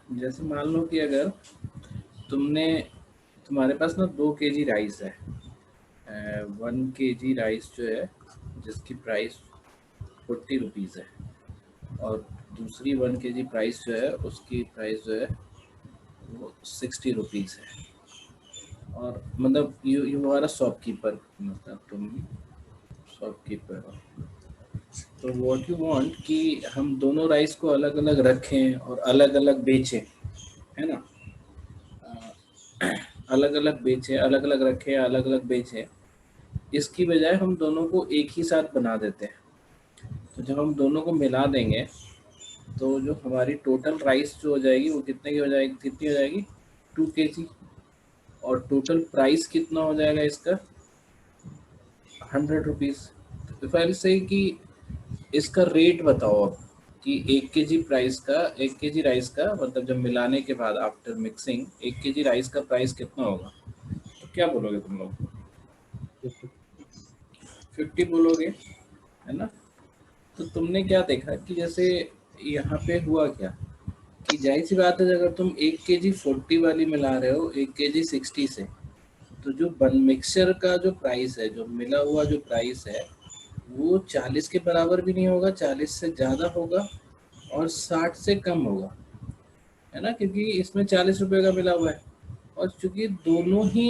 जैसे मान लो कि अगर तुमने तुम्हारे पास ना 2 kg राइस है, 1 kg राइस जो है जिसकी प्राइस 40 रुपीज़ है, और दूसरी 1 kg प्राइस जो है उसकी प्राइस जो है वो 60 रुपीज़ है। और मतलब यू आर अ शॉपकीपर, मतलब तुम शॉपकीपर हो। तो व्हाट यू वांट कि हम दोनों राइस को अलग अलग रखें और अलग अलग बेचें, है ना। अलग अलग बेचें, अलग अलग रखें, अलग अलग बेचें, इसकी बजाय हम दोनों को एक ही साथ बना देते हैं। तो जब हम दोनों को मिला देंगे तो जो हमारी टोटल राइस जो हो जाएगी वो कितने की हो जाएगी, कितनी हो जाएगी, 2 kg। और टोटल प्राइस कितना हो जाएगा इसका, 100 रुपीज़। इफ आई से कि इसका रेट बताओ अब, कि 1 kg प्राइस का, 1 kg राइस का मतलब जब मिलाने के बाद आफ्टर मिक्सिंग 1 kg राइस का प्राइस कितना होगा। तो क्या बोलोगे तुम लोग, 50 बोलोगे, है ना। तो तुमने क्या देखा कि जैसे यहाँ पे हुआ क्या, कि जाहिर सी बात है अगर तुम 1 kg 40 वाली मिला रहे हो 1 kg 60 से, तो जो बन मिक्सचर का जो प्राइस है, जो मिला हुआ जो प्राइस है, वो 40 के बराबर भी नहीं होगा, 40 से ज़्यादा होगा और 60 से कम होगा, है ना, क्योंकि इसमें 40 रुपए का मिला हुआ है। और चूंकि दोनों ही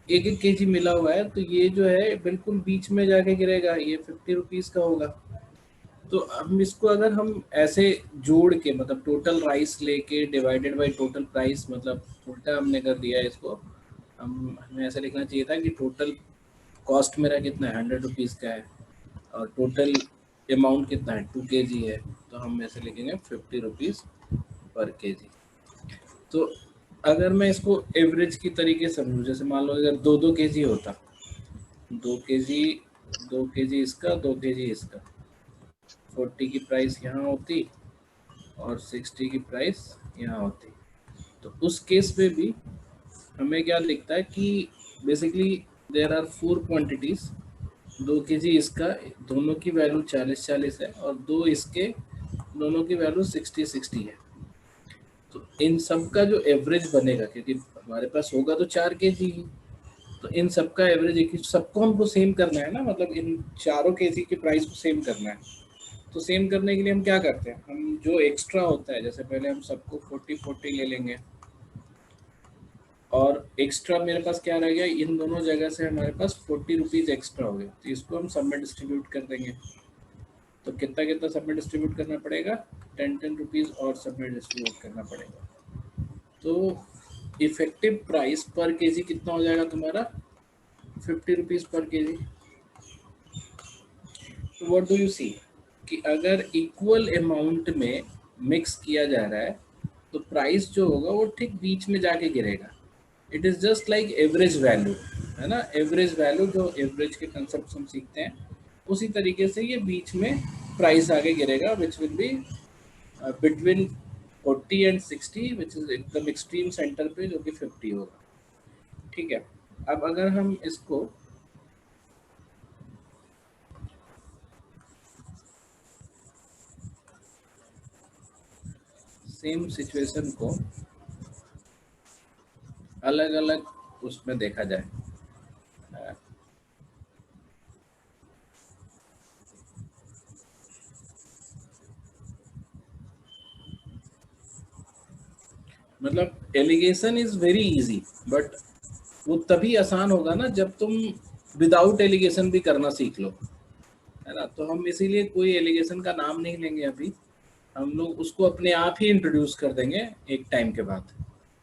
1 1 kg मिला हुआ है तो ये जो है बिल्कुल बीच में जाके गिरेगा, ये 50 रुपीज़ का होगा। तो हम इसको अगर हम ऐसे जोड़ के, मतलब टोटल राइस लेके डिवाइडेड बाय टोटल प्राइस, मतलब उल्टा हमने कर दिया है इसको। हमें ऐसा लिखना चाहिए था कि टोटल कॉस्ट मेरा कितना है, 100 रुपीज़ का है, और टोटल अमाउंट कितना है, 2 kg है। तो हम ऐसे लिखेंगे 50 रुपीज़ पर kg। तो अगर मैं इसको एवरेज की तरीके से समझूँ, जैसे मान लो अगर 2 2 kg होता, 2 kg, 2 kg इसका, 2 kg इसका, 40 की प्राइस यहाँ होती और 60 की प्राइस यहाँ होती। तो उस केस में भी हमें क्या दिखता है कि basically there are 4 quantities. 2 kg इसका, दोनों की वैल्यू 40 40 है, और दो इसके, दोनों की वैल्यू 60 60 है। तो इन सब का जो एवरेज बनेगा, क्योंकि हमारे पास होगा तो 4 kg ही, तो इन सब का एवरेज एक ही, सबको हमको सेम करना है ना, मतलब इन चारों केजी की प्राइस को सेम करना है। तो सेम करने के लिए हम क्या करते हैं, हम जो एक्स्ट्रा होता है, जैसे पहले हम सबको 40 40 ले लेंगे, और एक्स्ट्रा मेरे पास क्या रह गया, इन दोनों जगह से हमारे पास 40 रुपीज़ एक्स्ट्रा हो गए, तो इसको हम सब में डिस्ट्रीब्यूट कर देंगे। तो कितना कितना सब में डिस्ट्रीब्यूट करना पड़ेगा, 10 10 रुपीज़ और सब में डिस्ट्रीब्यूट करना पड़ेगा। तो इफेक्टिव प्राइस पर केजी कितना हो जाएगा तुम्हारा, 50 रुपीज़ पर केजी। तो व्हाट डू यू सी, कि अगर इक्वल अमाउंट में मिक्स किया जा रहा है तो प्राइस जो होगा वो ठीक बीच में जाके गिरेगा। It is just like average value, है ना, एवरेज वैल्यू, जो एवरेज के कंसेप्ट हम सीखते हैं उसी तरीके से ये बीच में प्राइस आगे गिरेगा, which will be between 40 and 60, which is एकदम एक्सट्रीम सेंटर पे जो कि 50 होगा। ठीक है। अब अगर हम इसको सेम सिचुएशन को अलग अलग उसमें देखा जाए, मतलब alligation is very easy, but वो तभी आसान होगा ना जब तुम विदाउट एलिगेशन भी करना सीख लो, है ना। तो हम इसीलिए कोई एलिगेशन का नाम नहीं लेंगे अभी, हम लोग उसको अपने आप ही इंट्रोड्यूस कर देंगे एक टाइम के बाद।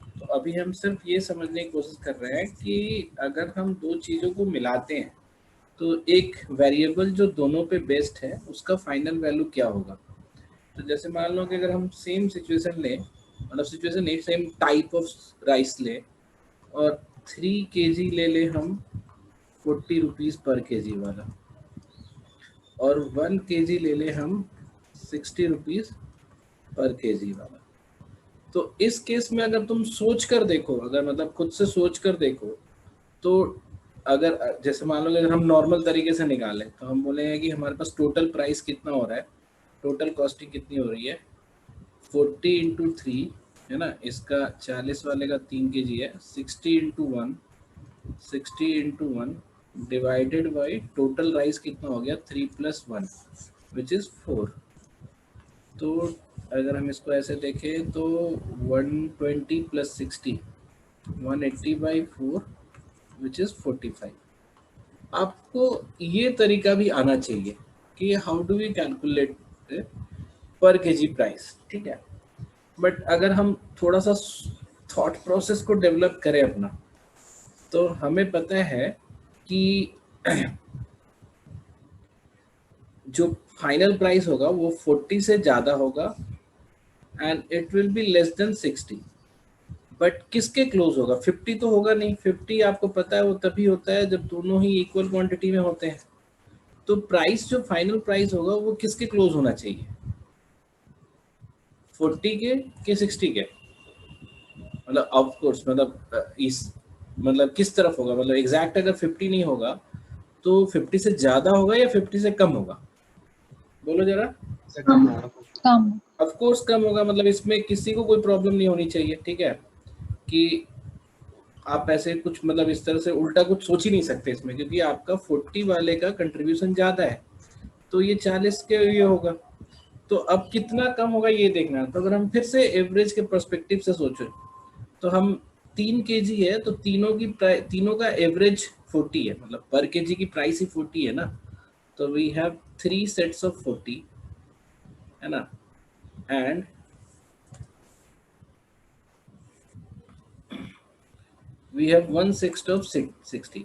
तो अभी हम सिर्फ ये समझने की कोशिश कर रहे हैं कि अगर हम दो चीज़ों को मिलाते हैं तो एक वेरिएबल जो दोनों पे बेस्ड है उसका फाइनल वैल्यू क्या होगा। तो जैसे मान लो कि अगर हम सेम सिचुएशन लें, मतलब सिचुएशन नहीं, सेम टाइप ऑफ राइस ले, और 3 kg ले ले हम 40 रुपीज़ पर केजी वाला, और 1 kg ले ले हम 60 रुपीज़ पर केजी वाला। तो इस केस में अगर तुम सोच कर देखो, अगर मतलब खुद से सोच कर देखो, तो अगर जैसे मान लो कि अगर हम नॉर्मल तरीके से निकालें तो हम बोलेंगे कि हमारे पास टोटल प्राइस कितना हो रहा है, टोटल कॉस्टिंग कितनी हो रही है, 40 × 3 है ना, इसका 40 वाले का 3 kg है, 60 into 1 divided by total rice कितना हो गया 3 + 1 विच इज 4। तो अगर हम इसको ऐसे देखें तो 120 + 60 180/4 विच इज 45। आपको ये तरीका भी आना चाहिए कि हाउ डू वी कैलकुलेट पर केजी प्राइस, ठीक है। बट अगर हम थोड़ा सा थॉट प्रोसेस को डेवलप करें अपना, तो हमें पता है कि जो फाइनल प्राइस होगा वो 40 से ज़्यादा होगा and it will be less than 60। But किसके क्लोज होगा? 50 तो होगा नहीं। 50 आपको पता है वो तभी होता है जब दोनों ही इक्वल क्वांटिटी में होते हैं। तो प्राइस जो फाइनल प्राइस होगा वो किसके क्लोज होना चाहिए? 40 के कि 60 के? मतलब ऑफ कोर्स मतलब इस मतलब किस तरफ होगा? मतलब एग्जैक्ट अगर 50 नहीं होगा तो 50 से ज्यादा होगा या 50 से कम होगा? बोलो जरा। कम होगा। कम। ऑफ कोर्स कम होगा। मतलब इसमें किसी को कोई प्रॉब्लम नहीं होनी चाहिए, ठीक है, कि आप ऐसे कुछ मतलब इस तरह से उल्टा कुछ सोच ही नहीं सकते इसमें, क्योंकि आपका 40 वाले का कंट्रीब्यूशन ज्यादा है तो ये 40 के ये होगा। तो अब कितना कम होगा ये देखना है। तो अगर हम फिर से एवरेज के पर्सपेक्टिव से सोचें तो हम 3 kg है तो तीनों का एवरेज 40 है, मतलब पर केजी की प्राइस ही 40 है ना। तो वी हैव 3 सेट्स ऑफ 40, है ना, एंड वी हैव 1/6 ऑफ 60।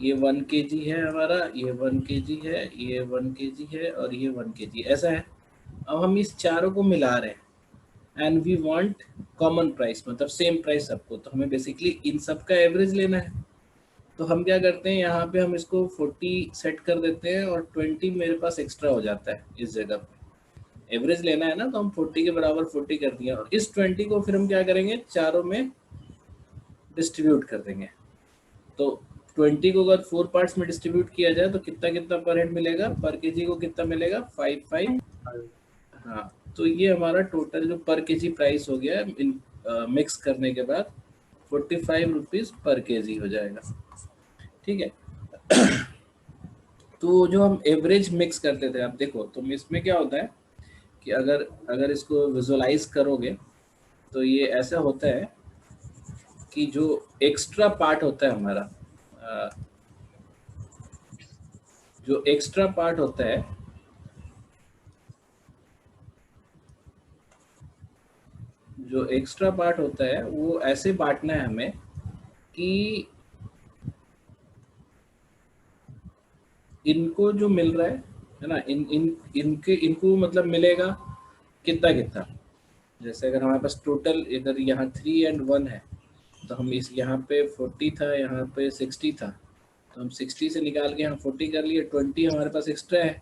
ये 1 kg है हमारा, ये 1 kg है, ये 1 kg है और ये 1 kg, ऐसा है। अब हम इस चारों को मिला रहे हैं and we want common price, मतलब सेम प्राइस सबको। तो हमें बेसिकली इन सब का एवरेज लेना है। तो हम क्या करते हैं, यहाँ पे हम इसको 40 सेट कर देते हैं और 20 मेरे पास एक्स्ट्रा हो जाता है इस जगह पे। एवरेज लेना है ना, तो हम 40 के बराबर 40 कर दिया और इस 20 को फिर हम क्या करेंगे, चारों में डिस्ट्रीब्यूट कर देंगे। तो 20 को अगर 4 पार्ट्स में डिस्ट्रीब्यूट किया जाए तो कितना कितना पर हेड मिलेगा, पर केजी को कितना मिलेगा, 5/5। हाँ, तो ये हमारा टोटल जो पर केजी प्राइस हो गया इन मिक्स करने के बाद 45 रुपीज़ पर केजी हो जाएगा, ठीक है। तो जो हम एवरेज मिक्स करते थे, आप देखो तो इसमें क्या होता है कि अगर अगर इसको विजुअलाइज करोगे तो ये ऐसा होता है कि जो एक्स्ट्रा पार्ट होता है हमारा, जो एक्स्ट्रा पार्ट होता है, जो एक्स्ट्रा पार्ट होता है वो ऐसे बांटना है हमें कि इनको जो मिल रहा है ना, इन इन इनके इनको मतलब मिलेगा कितना कितना। जैसे अगर हमारे पास टोटल इधर यहाँ 3 और 1 है तो हम इस यहाँ पे 40 था, यहाँ पे 60 था, तो हम 60 से निकाल के यहाँ 40 कर लिए, 20 हमारे पास एक्स्ट्रा है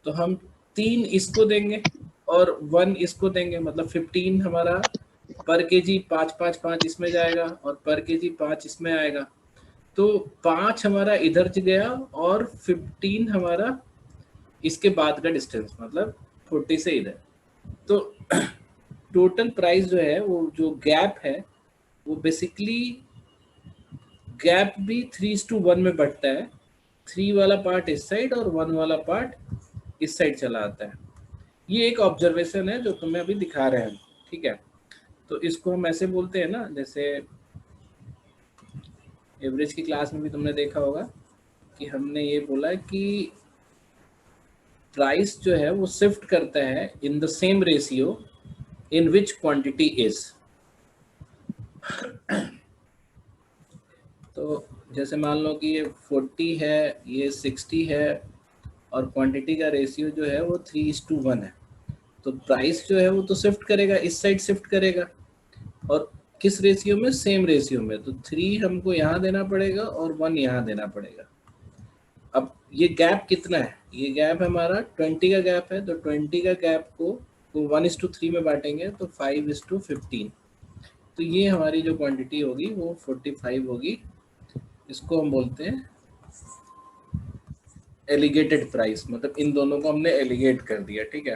तो हम 3 इसको देंगे और 1 इसको देंगे, मतलब 15 हमारा पर केजी 5 इसमें जाएगा और पर केजी 5 इसमें आएगा। तो 5 हमारा इधर से गया और 15 हमारा इसके बाद का डिस्टेंस, मतलब 40 से इधर। तो टोटल प्राइस जो है वो जो गैप है वो बेसिकली गैप भी 3:1 में बढ़ता है। 3 वाला पार्ट इस साइड और 1 वाला पार्ट इस साइड चला आता है। ये एक ऑब्जर्वेशन है जो तुम्हें अभी दिखा रहे हैं, ठीक है। तो इसको हम ऐसे बोलते हैं ना, जैसे एवरेज की क्लास में भी तुमने देखा होगा कि हमने ये बोला कि प्राइस जो है वो शिफ्ट करता है in the same ratio in which quantity is. तो जैसे मान लो कि ये 40 है, ये 60 है और क्वांटिटी का रेशियो जो है वो 3:1 है। तो प्राइस जो है वो तो शिफ्ट करेगा, इस साइड शिफ्ट करेगा। और किस रेशियो में? सेम रेशियो में। तो 3 हमको यहाँ देना पड़ेगा और 1 यहाँ देना पड़ेगा। अब ये गैप कितना है? ये गैप हमारा 20 का गैप है। तो 20 का गैप को 1:3 में बांटेंगे तो 5:15। तो ये हमारी जो क्वांटिटी होगी वो 45 होगी। इसको हम बोलते हैं एलिगेटेड प्राइस, मतलब इन दोनों को हमने एलिगेट कर दिया, ठीक है।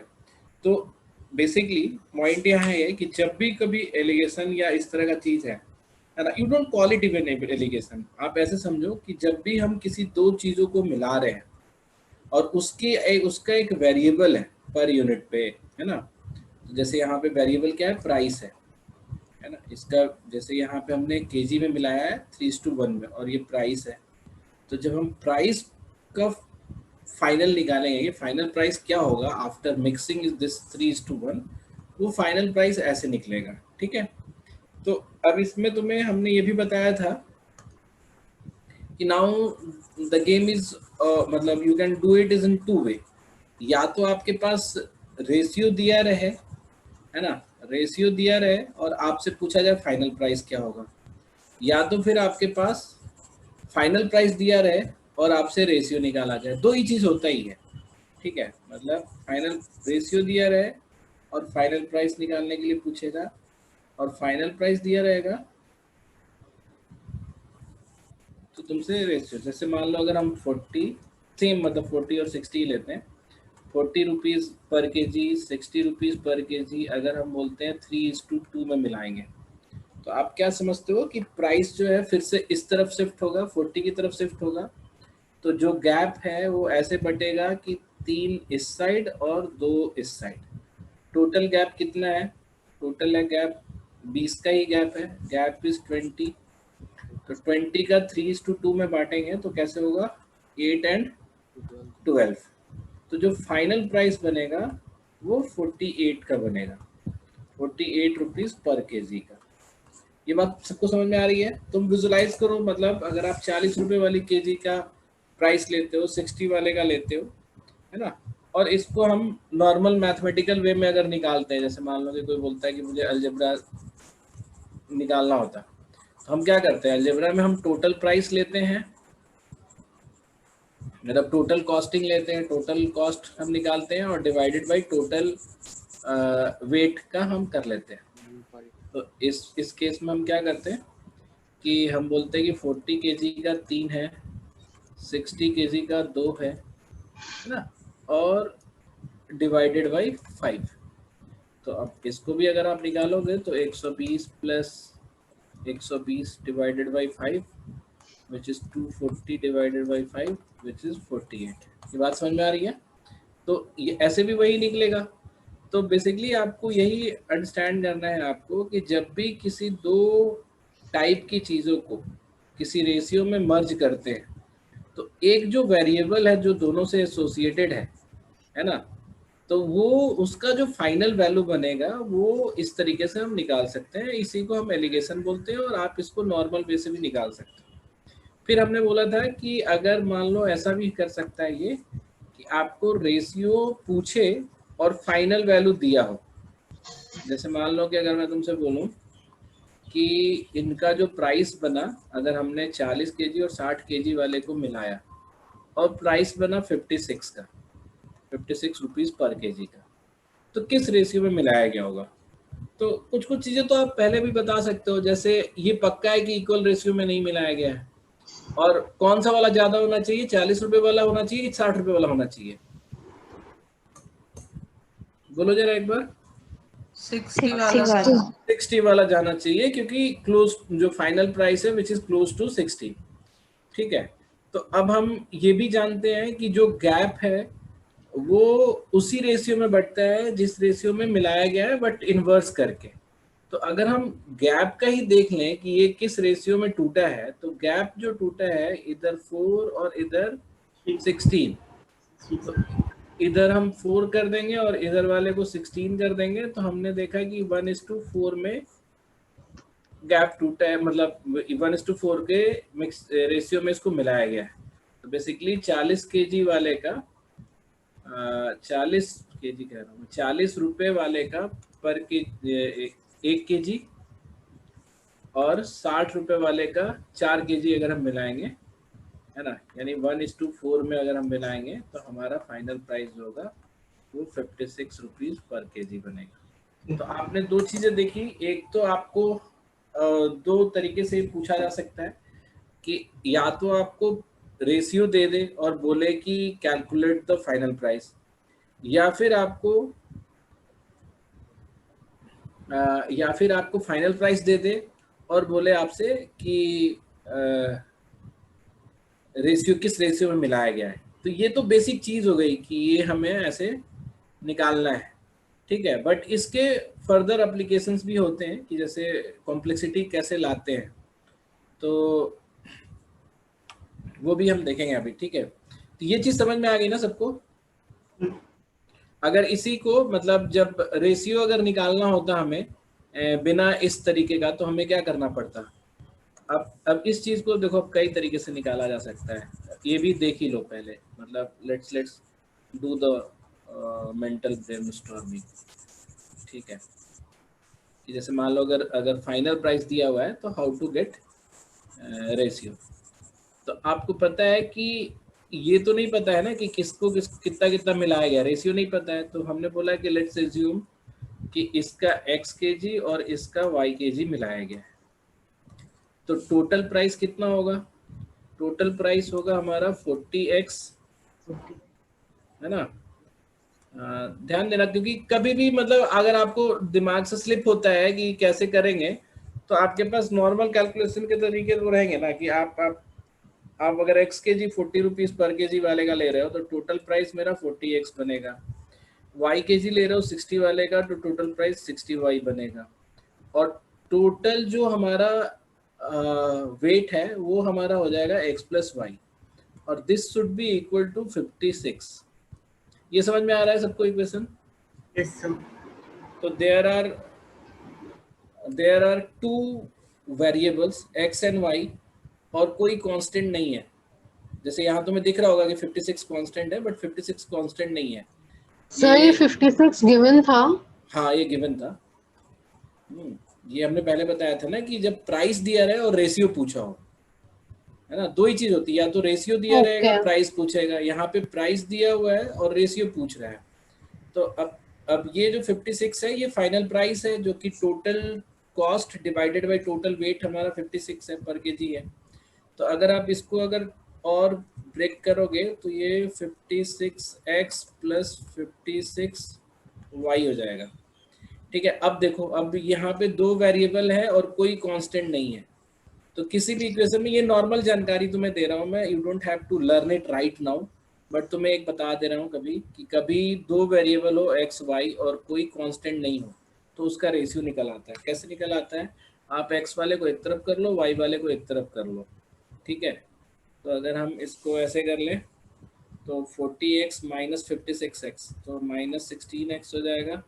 तो बेसिकली पॉइंट यहाँ है कि जब भी कभी एलिगेशन या इस तरह का चीज है ना, you don't call it even alligation, आप ऐसे समझो कि जब भी हम किसी दो चीजों को मिला रहे हैं और उसका एक वेरिएबल है पर यूनिट पे, है ना, तो जैसे यहाँ पे वेरिएबल क्या है, प्राइस है ना, इसका जैसे यहाँ पे हमने केजी में मिलाया है 3:1 में और ये प्राइस है, तो जब हम प्राइस का फाइनल निकालेंगे, ये फाइनल प्राइस क्या होगा आफ्टर मिक्सिंग इज दिस 3:1, वो फाइनल प्राइस ऐसे निकलेगा, ठीक है। तो अब इसमें तुम्हें हमने ये भी बताया था कि नाउ द गेम इज मतलब you can do it is in two way, या तो आपके पास रेशियो दिया रहे, है ना, रेशियो दिया रहे और आपसे पूछा जाए फाइनल प्राइस क्या होगा, या तो फिर आपके पास फाइनल प्राइस दिया रहे और आपसे रेशियो निकाला जाए, दो ही चीज होता ही है, ठीक है, मतलब फाइनल रेशियो दिया रहे और फाइनल प्राइस निकालने के लिए पूछेगा, और फाइनल प्राइस दिया रहेगा तो तुमसे रेशियो, जैसे मान लो अगर हम 40 सेम मतलब 40 और 60 लेते हैं, 40 रुपीज़ पर के जी, 60 रुपीज़ पर के जी, अगर हम बोलते हैं 3:2 में मिलाएंगे, तो आप क्या समझते हो कि प्राइस जो है फिर से इस तरफ शिफ्ट होगा, 40 की तरफ शिफ्ट होगा, तो जो गैप है वो ऐसे बटेगा कि 3 इस साइड और 2 इस साइड, टोटल गैप कितना है, टोटल है गैप 20 का ही गैप है, गैप इज 20, तो 20 का 3:2 में बांटेंगे तो कैसे होगा 8 एंड 12, तो जो फाइनल प्राइस बनेगा वो 48 का बनेगा, 48 रुपीज पर केजी का। ये बात सबको समझ में आ रही है? तुम विजुलाइज करो, मतलब अगर आप 40 रुपए वाली केजी का प्राइस लेते हो, 60 वाले का लेते हो, है ना, और इसको हम नॉर्मल मैथमेटिकल वे में अगर निकालते हैं, जैसे मान लो कि कोई बोलता है कि मुझे अलजेब्रा निकालना होता, तो हम क्या करते हैं, अलजेब्रा में हम टोटल प्राइस लेते हैं, मतलब टोटल कॉस्टिंग लेते हैं, टोटल कॉस्ट हम निकालते हैं और डिवाइडेड बाय टोटल वेट का हम कर लेते हैं। तो इस केस में हम क्या करते हैं कि हम बोलते हैं कि 40 केजी का 3 है, 60 केजी का 2 है ना, और डिवाइडेड बाय 5, तो अब इसको भी अगर आप निकालोगे तो 120 plus 120 divided by 5 which is 240 divided by 5 which is 48। ये बात समझ में आ रही है? तो ये ऐसे भी वही निकलेगा। तो बेसिकली आपको यही अंडरस्टैंड करना है आपको कि जब भी किसी दो टाइप की चीज़ों को किसी रेशियो में मर्ज करते हैं, तो एक जो वेरिएबल है जो दोनों से एसोसिएटेड है ना, तो वो उसका जो फाइनल वैल्यू बनेगा वो इस तरीके से हम निकाल सकते हैं, इसी को हम एलिगेशन बोलते हैं, और आप इसको नॉर्मल वे से भी निकाल सकते हैं। फिर हमने बोला था कि अगर मान लो ऐसा भी कर सकता है ये कि आपको रेशियो पूछे और फाइनल वैल्यू दिया हो, जैसे मान लो कि अगर मैं तुमसे बोलूं कि इनका जो प्राइस बना, अगर हमने 40 केजी और 60 केजी वाले को मिलाया और प्राइस बना 56 का, 56 रुपीज़ पर केजी का, तो किस रेशियो में मिलाया गया होगा? तो कुछ कुछ चीज़ें तो आप पहले भी बता सकते हो, जैसे ये पक्का है कि इक्वल रेशियो में नहीं मिलाया गया है, और कौन सा वाला ज्यादा होना चाहिए, 40 रुपए वाला होना चाहिए कि 60 रुपए वाला होना चाहिए? बोलो जरा एक बार। 60 वाला। 60 वाला जाना चाहिए, क्योंकि क्लोज जो फाइनल प्राइस है विच इज क्लोज टू 60, ठीक है। तो अब हम ये भी जानते हैं कि जो गैप है वो उसी रेशियो में बढ़ता है जिस रेशियो में मिलाया गया है, बट इनवर्स करके। तो अगर हम गैप का ही देख लें कि ये किस रेशियो में टूटा है, तो गैप जो टूटा है इधर 4 और इधर 16, तो इधर हम 4 कर देंगे और इधर वाले को 16 कर देंगे, तो हमने देखा कि 1:4 में गैप टूटा है, मतलब 1:4 के मिक्स रेशियो में इसको मिलाया गया है। तो बेसिकली 40 केजी वाले का 40 केजी कह रहा हूँ, 40 रुपए वाले का पर के 1 केजी और 60 रुपए वाले का 4 केजी अगर हम मिलाएंगे, है ना, यानी 1:4 में अगर हम मिलाएंगे तो हमारा फाइनल प्राइस जो होगा वो 56 रुपीज पर केजी बनेगा। तो आपने दो चीजें देखी, एक तो आपको दो तरीके से पूछा जा सकता है कि या तो आपको रेशियो दे दे और बोले कि कैलकुलेट द फाइनल प्राइस, या फिर आपको या फिर आपको फाइनल प्राइस दे दे और बोले आपसे कि रेशियो किस रेशियो में मिलाया गया है। तो ये तो बेसिक चीज हो गई कि ये हमें ऐसे निकालना है, ठीक है। बट इसके फर्दर एप्लीकेशंस भी होते हैं कि जैसे कॉम्प्लेक्सिटी कैसे लाते हैं, तो वो भी हम देखेंगे अभी, ठीक है। तो ये चीज समझ में आ गई ना सबको। अगर इसी को मतलब जब रेशियो अगर निकालना होता हमें बिना इस तरीके का, तो हमें क्या करना पड़ता। अब इस चीज को देखो, अब कई तरीके से निकाला जा सकता है, ये भी देख ही लो पहले। मतलब let's do the mental brainstorming, ठीक है। कि जैसे मान लो अगर अगर फाइनल प्राइस दिया हुआ है तो हाउ टू गेट रेशियो। तो आपको पता है कि ये तो नहीं पता है ना कि किसको कितना कितना मिलाया गया, रेशियो नहीं पता है। तो हमने बोला कि लेट्स एज्यूम कि इसका x kg और इसका y kg मिलाया गया है। तो टोटल प्राइस कितना होगा, टोटल प्राइस होगा हमारा 40x, है ना। ध्यान देना, क्योंकि कभी भी मतलब अगर आपको दिमाग से स्लिप होता है कि कैसे करेंगे, तो आपके पास नॉर्मल कैलकुलेशन के तरीके तो रहेंगे ना कि आप अगर x के जी 40 रुपीज पर के जी वाले का ले रहे हो तो टोटल प्राइस मेरा 40x बनेगा। y के जी ले रहे हो 60 वाले का तो टोटल प्राइस 60y बनेगा। और टोटल जो हमारा वेट है वो हमारा हो जाएगा x प्लस वाई, और this should be equal to 56। ये समझ में आ रहा है सबको इक्वेशन? Yes, sir. तो there are two variables x and y, और कोई कांस्टेंट नहीं है। जैसे यहाँ तुम्हें दिख रहा होगा कि 56 कांस्टेंट है, बट 56 कांस्टेंट नहीं है। सर ये 56 गिवन था। हाँ, ये गिवन था। ये हमने पहले बताया था ना कि जब प्राइस दिया रहे और रेशियो पूछा हो, है ना, दो ही चीज होती है, या तो रेशियो दिया रहेगा, प्राइस पूछेगा। यहाँ पे प्राइस दिया हुआ है और रेशियो पूछ रहा है। तो अब ये जो 56 है ये फाइनल प्राइस है, जो कि total cost divided by total weight हमारा 56 है, पर केजी है। तो अगर आप इसको अगर और ब्रेक करोगे तो ये 56x प्लस 56y हो जाएगा, ठीक है। अब देखो, अब यहाँ पे दो वेरिएबल है और कोई कांस्टेंट नहीं है। तो किसी भी इक्वेशन में, ये नॉर्मल जानकारी तुम्हें दे रहा हूँ मैं, you don't have to learn it right now, but तुम्हें एक बता दे रहा हूँ कभी कि कभी दो वेरिएबल हो x y और कोई कांस्टेंट नहीं हो तो उसका रेशियो निकल आता है। कैसे निकल आता है, आप x वाले को एक तरफ कर लो, y वाले को एक तरफ कर लो, ठीक है। तो अगर हम इसको ऐसे कर लें तो 40x माइनस 56x तो माइनस 16x हो जाएगा,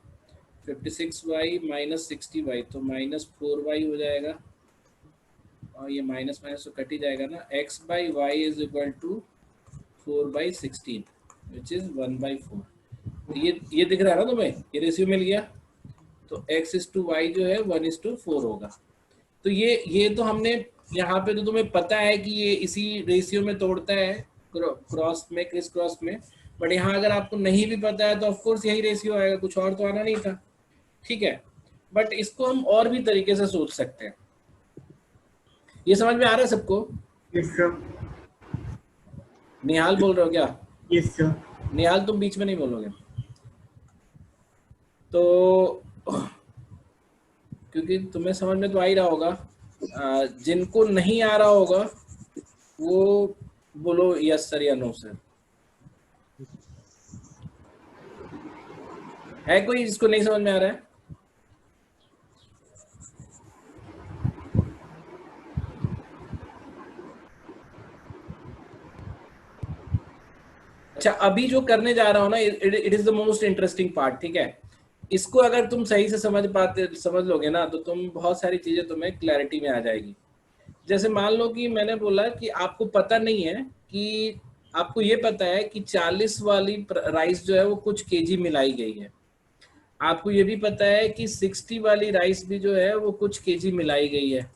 56y माइनस 60y तो माइनस 4y हो जाएगा, और ये माइनस माइनस तो कट ही जाएगा ना। x by y is equal to 4/16 which is 1/4। तो ये दिख रहा है ना तुम्हें, ये रेशियो मिल गया। तो x/y जो है 1/4 होगा। तो ये तो हमने यहाँ पे, तो तुम्हें पता है कि ये इसी रेशियो में तोड़ता है, क्रॉस में, क्रिस क्रॉस में। बट यहाँ अगर आपको नहीं भी पता है तो ऑफ कोर्स यही रेशियो आएगा, कुछ और तो आना नहीं था, ठीक है। बट इसको हम और भी तरीके से सोच सकते हैं। ये समझ में आ रहा है सबको? Yes, sir. निहाल बोल रहे हो क्या? Yes, sir. निहाल तुम बीच में नहीं बोलोगे। तो क्योंकि तुम्हें समझ में तो आ ही रहा होगा, जिनको नहीं आ रहा होगा वो बोलो यस सर या नो सर। है कोई जिसको नहीं समझ में आ रहा है? अच्छा, अभी जो करने जा रहा हूं ना, it is the most interesting part, ठीक है। इसको अगर तुम सही से समझ लोगे ना, तो तुम बहुत सारी चीजें तुम्हें क्लैरिटी में आ जाएगी। जैसे मान लो कि मैंने बोला कि आपको पता नहीं है, कि आपको ये पता है कि 40 वाली राइस जो है वो कुछ केजी मिलाई गई है। आपको ये भी पता है कि 60 वाली राइस भी जो है वो कुछ केजी मिलाई गई है।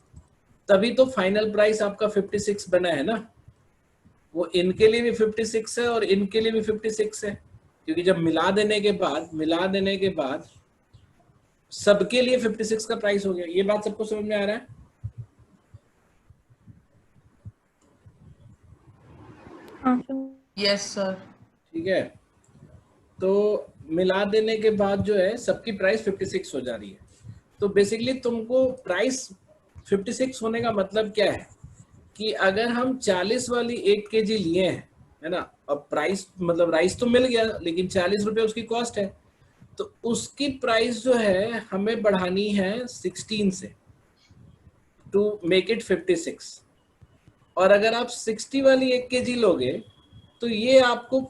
तभी तो फाइनल प्राइस आपका 56 बना है ना। वो इनके लिए भी 56 है और इनके लिए भी 56 है, क्योंकि जब मिला देने के बाद सबके लिए 56 का प्राइस हो गया। ये बात सबको समझ में आ रहा है? Yes sir. ठीक है। तो मिला देने के बाद जो है सबकी प्राइस 56 हो जा रही है। तो बेसिकली तुमको प्राइस 56 होने का मतलब क्या है कि अगर हम 40 वाली 1 kg लिए हैं, है ना, अब प्राइस मतलब राइस तो मिल गया लेकिन 40 रुपए उसकी कॉस्ट है, तो उसकी प्राइस जो है हमें बढ़ानी है 16 से टू मेक इट 56। और अगर आप 60 वाली 1 kg लोगे तो ये आपको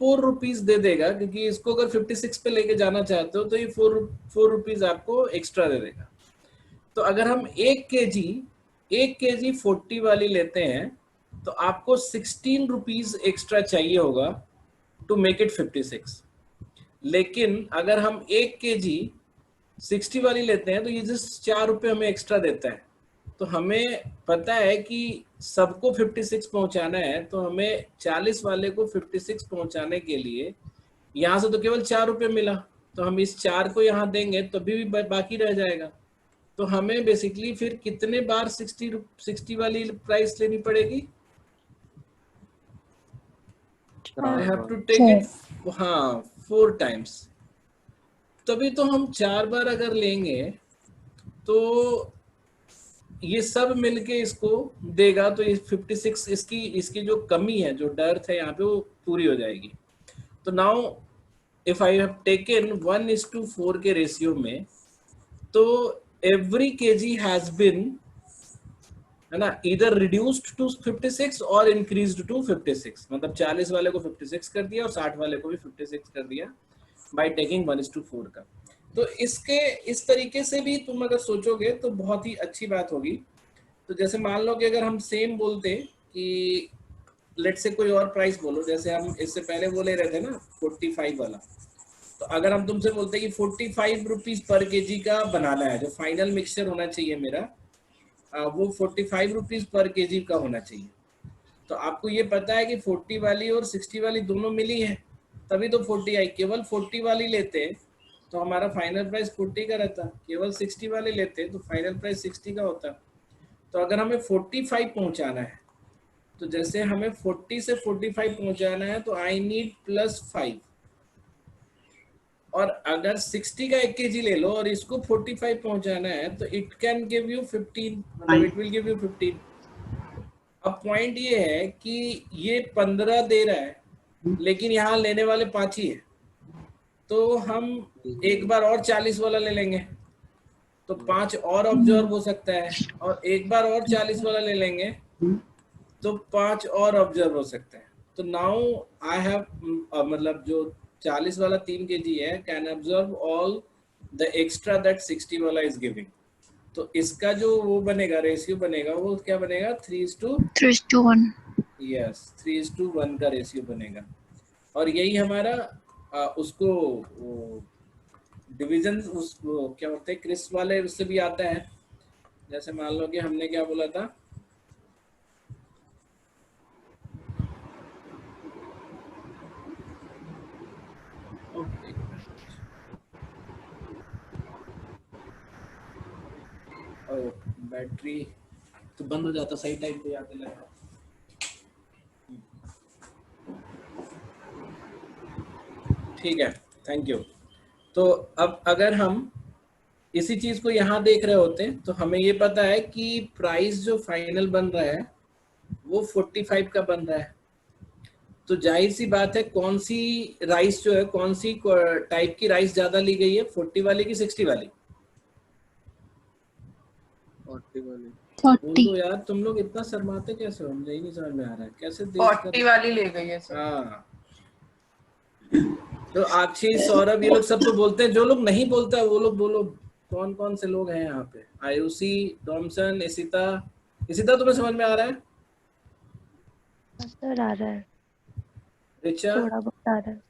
4 रुपीज दे देगा, क्योंकि इसको अगर 56 पे लेके जाना चाहते हो तो ये 4 रुपीज आपको एक्स्ट्रा दे देगा। तो अगर हम 1 kg 40 वाली लेते हैं तो आपको 16 रुपीज एक्स्ट्रा चाहिए होगा टू मेक इट 56। लेकिन अगर हम 1 kg 60 वाली लेते हैं तो ये जस्ट 4 रुपए हमें एक्स्ट्रा देता है। तो हमें पता है कि सबको 56 पहुंचाना है, तो हमें 40 वाले को 56 पहुंचाने के लिए यहाँ से तो केवल 4 रुपए मिला, तो हम इस 4 को यहाँ देंगे तो भी बाकी रह जाएगा। तो हमें बेसिकली फिर कितने बार 60 वाली प्राइस लेनी पड़ेगी? I have to take it, हाँ, 4 टाइम्स। तभी तो हम 4 बार अगर लेंगे तो ये सब मिलके इसको देगा, तो ये 56 इसकी जो कमी है, जो डर्थ है यहाँ पे, वो पूरी हो जाएगी। तो now if I have taken 1:4 के रेशियो में, तो एवरी केजी हैज बिन, है ना, इधर रिड्यूस्ड टू 56 और इंक्रीज्ड टू 56, मतलब 40 वाले को 56 कर दिया और 60 वाले को भी 56 कर दिया बाय टेकिंग 1:4 का। तो इसके इस तरीके से भी तुम अगर सोचोगे तो बहुत ही अच्छी बात होगी। तो जैसे मान लो कि अगर हम सेम बोलते कि लेट से कोई और प्राइस बोलो, जैसे हम इससे पहले बोले रहे थे ना 45 वाला, तो अगर हम तुमसे बोलते कि 45 रुपीज पर केजी का बनाना है, जो फाइनल मिक्सचर होना चाहिए मेरा, वो 45 रुपीज पर केजी का होना चाहिए। तो आपको ये पता है कि 40 वाली और 60 वाली दोनों मिली है, तभी तो 40 आई। केवल 40 वाली लेते तो हमारा फाइनल प्राइस 40 का रहता, केवल 60 वाले लेते तो फाइनल प्राइस 60 का होता। तो अगर हमें 45 पहुंचाना है, तो जैसे हमें 40 से 45 पहुंचाना है तो आई नीड +5। और अगर 60 का 1 kg ले लो और इसको 45 पहुंचाना है तो इट कैन गिव यू 15, मतलब इट विल गिव यू 15। अब पॉइंट ये है कि ये 15 दे रहा है लेकिन यहाँ लेने वाले 5 ही है, तो हम एक बार और 40 वाला ले लेंगे तो 5 और ऑब्जर्व हो सकता है, और एक बार और 40 वाला ले लेंगे तो 5 और ऑब्जर्व हो सकता है। तो नाउ आई हैव, मतलब जो 40 वाला 3 kg है can observe all the extra that 60 वाला इज गिविंग। तो इसका जो वो बनेगा, रेशियो बनेगा, वो क्या बनेगा? 3:1। यस, 3:1 का रेशियो बनेगा। और यही हमारा उसको डिवीजन, उसको क्या बोलते हैं, क्रिस्प वाले उससे भी आता है। जैसे मान लो कि हमने क्या बोला था, बैटरी तो बंद हो जाता सही टाइम पे आते लगा। ठीक है, थैंक यू। तो अब अगर हम इसी चीज को यहाँ देख रहे होते तो हमें ये पता है कि प्राइस जो फाइनल बन रहा है वो 45 का बन रहा है। तो जाहिर सी बात है, कौन सी राइस जो है, कौन सी टाइप की राइस ज्यादा ली गई है, 40 वाली की 60 वाली? 40 वाली। तो यार तुम लोग इतना शर्माते कैसे हो, मुझे ही नहीं समझ में आ रहा है कैसे 40 वाली ले गई है सर। हाँ, तो आक्षी, सौरभ, ये लोग सब तो बोलते हैं। जो लोग नहीं बोलते वो लोग बोलो, कौन कौन से लोग हैं यहाँ पे? आयुषी, टॉमसन, इशिता। इशिता तुम्हें समझ में आ रहा है? सर आ रहा है, रिचा? थोड़ा बहुत आ रहा है।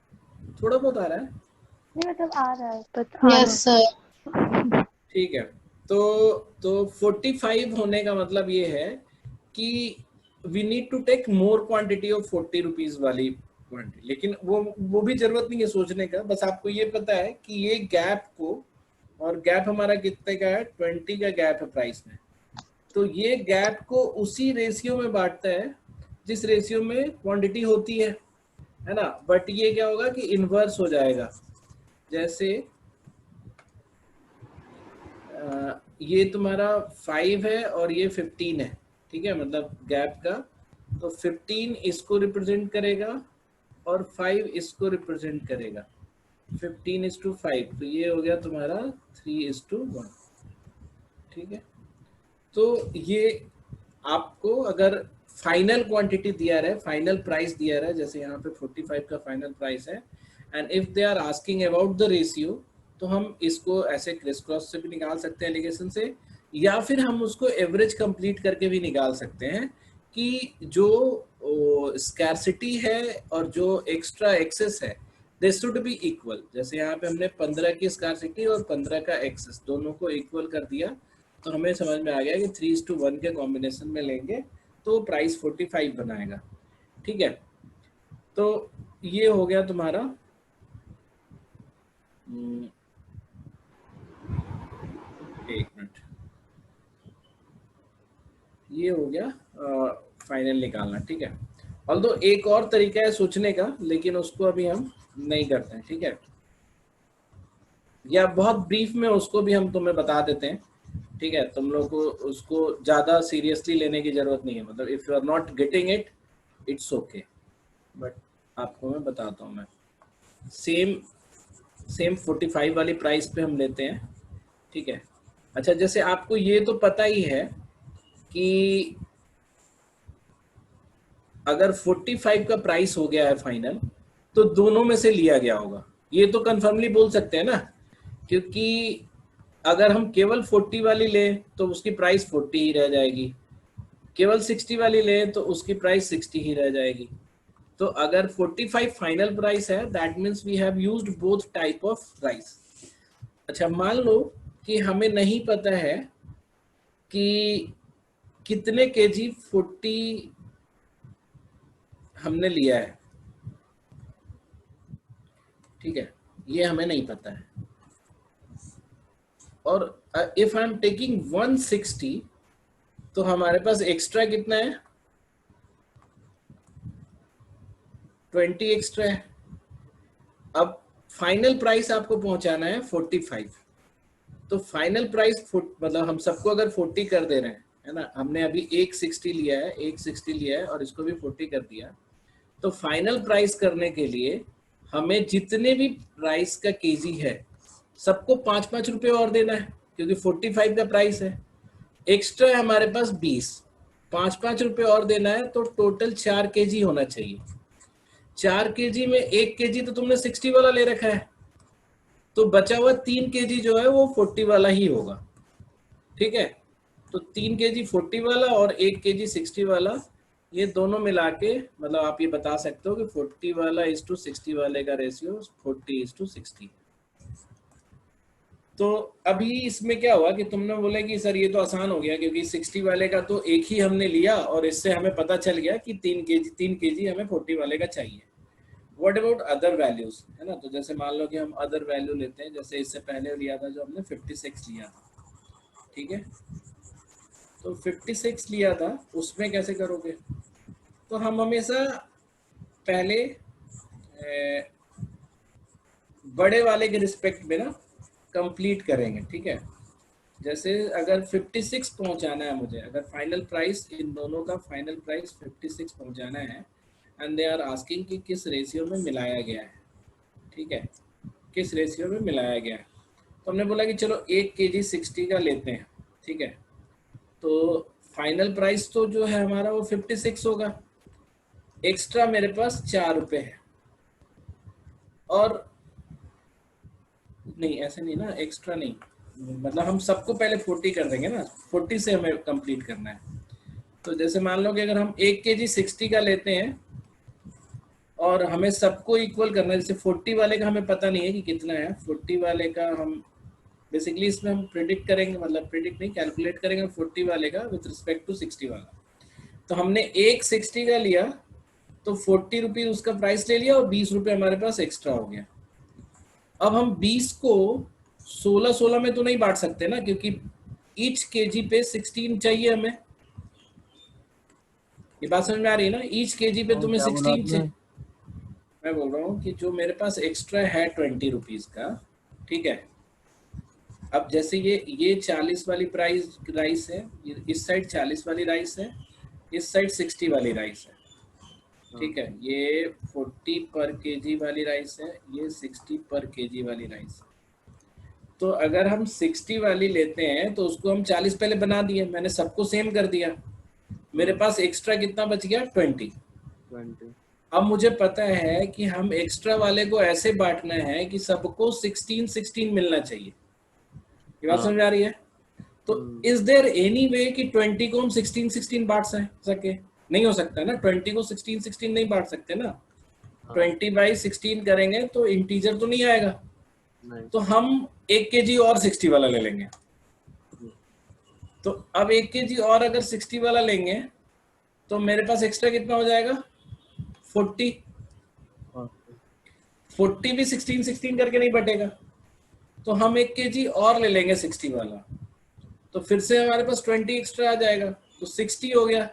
थोड़ा बहुत आ रहा है? नहीं मतलब आ रहा है, but यस सर। ठीक है। तो 45 होने का मतलब ये है कि we need to take more quantity of 40 rupees वाली क्वांटिटी। लेकिन वो भी जरूरत नहीं है सोचने का, बस आपको ये पता है कि ये गैप को, और गैप हमारा कितने का है? 20 का गैप है प्राइस में। तो ये गैप को उसी रेशियो में बांटता है जिस रेशियो में क्वांटिटी होती है ना। बट ये क्या होगा कि इनवर्स हो जाएगा। जैसे ये तुम्हारा 5 है और ये 15 है, ठीक है, मतलब गैप का, तो 15 इसको रिप्रेजेंट करेगा और 5 इसको रिप्रेजेंट करेगा, 15:5, तो ये हो गया तुम्हारा 3:1, ठीक है। तो ये आपको अगर फाइनल क्वांटिटी दिया रहा है, फाइनल प्राइस दिया रहा है, जैसे यहाँ पे 45 का फाइनल प्राइस है, and if they are asking about the ratio, तो हम इसको ऐसे क्रिस क्रॉस से भी निकाल सकते हैं एलिगेशन से, या फिर हम उसको एवरेज कंप्लीट करके भी निकाल सकते हैं कि जो स्कैरसिटी है और जो एक्स्ट्रा एक्सेस है दे शुड बी इक्वल। जैसे यहाँ पे हमने 15 की स्कैरसिटी और 15 का एक्सेस दोनों को इक्वल कर दिया, तो हमें समझ में आ गया कि 3:1 के कॉम्बिनेशन में लेंगे तो प्राइस 45 बनाएगा, ठीक है। तो ये हो गया तुम्हारा एक मिनट, ये हो गया फाइनल निकालना, ठीक है। ऑल्दो एक और तरीका है सोचने का, लेकिन उसको अभी हम नहीं करते हैं, ठीक है, या बहुत ब्रीफ में उसको भी हम तुम्हें बता देते हैं, ठीक है। तुम लोग को उसको ज्यादा सीरियसली लेने की जरूरत नहीं है, मतलब if you are not getting it it's okay, but आपको मैं बताता हूँ। मैं सेम 45 वाली प्राइस पे हम लेते हैं, ठीक है। अच्छा, जैसे आपको ये तो पता ही है कि अगर 45 का प्राइस हो गया है फाइनल, तो दोनों में से लिया गया होगा, ये तो कंफर्मली बोल सकते हैं ना, क्योंकि अगर हम केवल 40 वाली लें तो उसकी प्राइस 40 ही रह जाएगी, केवल 60 वाली लें तो उसकी प्राइस 60 ही रह जाएगी। तो अगर 45 फाइनल प्राइस है, that means we have used both type of rice. अच्छा, मान लो कि हमें नहीं पता है कि कितने केजी 40 हमने लिया है, ठीक है, ये हमें नहीं पता है। और इफ आई एम टेकिंग 160, तो हमारे पास एक्स्ट्रा कितना है, 20 एक्स्ट्रा है। अब फाइनल प्राइस आपको पहुंचाना है 45, तो फाइनल प्राइस मतलब हम सबको अगर 40 कर दे रहे हैं, है ना, हमने अभी 160 लिया है, 160 लिया है और इसको भी 40 कर दिया, तो फाइनल प्राइस करने के लिए हमें जितने भी प्राइस का केजी है सबको 5-5 रुपए और देना है, क्योंकि 45 का प्राइस है, एक्स्ट्रा है हमारे पास 20, 5-5 रुपए और देना है, तो टोटल 4 केजी होना चाहिए। 4 केजी में 1 केजी तो तुमने 60 वाला ले रखा है, तो बचा हुआ 3 केजी जो है वो 40 वाला ही होगा, ठीक है। तो 3 केजी 40 वाला और 1 केजी 60 वाला, ये दोनों मिला के मतलब आप ये बता सकते हो कि 40 वाला इज टू 60 वाले का रेशियो 40:60। तो अभी इसमें क्या हुआ कि तुमने बोला कि सर ये तो आसान हो गया, क्योंकि 60 वाले का तो एक ही हमने लिया और इससे हमें पता चल गया कि 3 केजी हमें 40 वाले का चाहिए। व्हाट अबाउट अदर वैल्यूज, है ना। तो जैसे मान लो कि हम अदर वैल्यू लेते हैं, जैसे इससे पहले लिया था जो हमने 56 लिया था, ठीक है, तो 56 लिया था, उसमें कैसे करोगे, तो हम हमेशा पहले बड़े वाले के रिस्पेक्ट में ना कंप्लीट करेंगे, ठीक है। जैसे अगर 56 पहुंचाना है मुझे, अगर फाइनल प्राइस इन दोनों का फाइनल प्राइस 56 पहुंचाना है, एंड दे आर आस्किंग कि किस रेशियो में मिलाया गया है, ठीक है, किस रेशियो में मिलाया गया है, तो हमने बोला कि चलो 1 केजी 60 का लेते हैं, ठीक है। तो फाइनल प्राइस तो जो है हमारा वो 56 होगा, एक्स्ट्रा मेरे पास 4 रुपए है, और नहीं ऐसे नहीं ना, एक्स्ट्रा नहीं, मतलब हम सबको पहले 40 कर देंगे ना, 40 से हमें कंप्लीट करना है। तो जैसे मान लो कि अगर हम 1 केजी 60 का लेते हैं और हमें सबको इक्वल करना है, जैसे 40 वाले का हमें पता नहीं है कि कितना है, 40 वाले का हम बेसिकली इसमें हम प्रिडिक्ट करेंगे, मतलब प्रिडिक्ट नहीं, कैलकुलेट करेंगे 40 वाले का विथ रिस्पेक्ट टू 60 वाला। तो हमने 1 60 का लिया, तो 40 रुपीज उसका प्राइस ले लिया और 20 रुपये हमारे पास एक्स्ट्रा हो गया। अब हम 20 को 16 में तो नहीं बांट सकते ना, क्योंकि ईच केजी पे 16 चाहिए हमें, ये बात समझ में आ रही है ना, ईच केजी पे तुम्हें 16 चाहिए। मैं बोल रहा हूँ कि जो मेरे पास एक्स्ट्रा है 20 रुपीज का, ठीक है, अब जैसे ये 40 वाली प्राइस राइस है, इस साइड 40 वाली राइस है, इस साइड 60 वाली राइस है, ठीक है। ये 40 पर केजी वाली राइस है, ये 60 पर केजी वाली राइस है। तो अगर हम 60 वाली लेते हैं तो उसको हम 40 पहले बना दिए, मैंने सबको सेम कर दिया, मेरे पास एक्स्ट्रा कितना बच गया 20। अब मुझे पता है कि हम एक्स्ट्रा वाले को ऐसे बांटना है कि सबको 16 मिलना चाहिए। ये बात समझ आ रही है? तो इज देयर एनी वे कि 20 को हम 16 बांट सके? नहीं हो सकता ना, 20 को 16 नहीं बांट सकते ना। 20/16 करेंगे तो इंटीजर तो नहीं आएगा, तो हम 1 kg और 60 वाला ले लेंगे। तो अब 1 kg और अगर 60 वाला लेंगे तो मेरे पास एक्स्ट्रा कितना हो जाएगा 40। 40 भी 16 करके नहीं बटेगा, तो हम 1 kg और ले लेंगे 60 वाला, तो फिर से हमारे पास 20 एक्स्ट्रा आ जाएगा, तो 60 हो गया।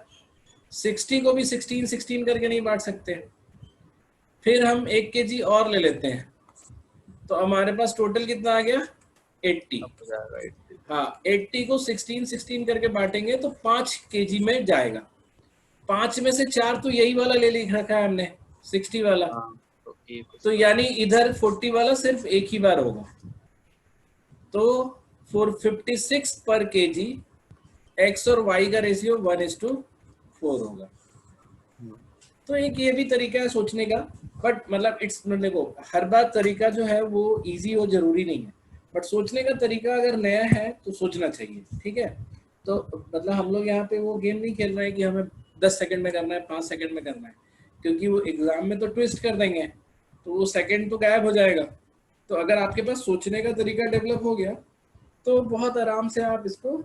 60 को भी 16 करके नहीं बांट सकते, फिर हम 1 kg और ले लेते हैं, तो हमारे पास टोटल कितना आ गया 80। हाँ, 80 को 16 करके बांटेंगे तो 5 kg में जाएगा। 5 में से 4 तो यही वाला ले लिख रखा है हमने 60 वाला, तो यानी इधर 40 वाला सिर्फ एक ही बार होगा, तो 456 पर केजी x और y का रेशियो 1:4 होगा। तो एक ये भी तरीका है सोचने का, बट मतलब इट्स देखो हर बार तरीका जो है वो इजी हो जरूरी नहीं है, बट सोचने का तरीका अगर नया है तो सोचना चाहिए, ठीक है। तो मतलब हम लोग यहाँ पे वो गेम नहीं खेल रहे हैं कि हमें 10 सेकंड में करना है, 5 सेकंड में करना है, क्योंकि वो एग्जाम में तो ट्विस्ट कर देंगे तो वो सेकंड तो गायब हो जाएगा। तो अगर आपके पास सोचने का तरीका डेवलप हो गया तो बहुत आराम से आप इसको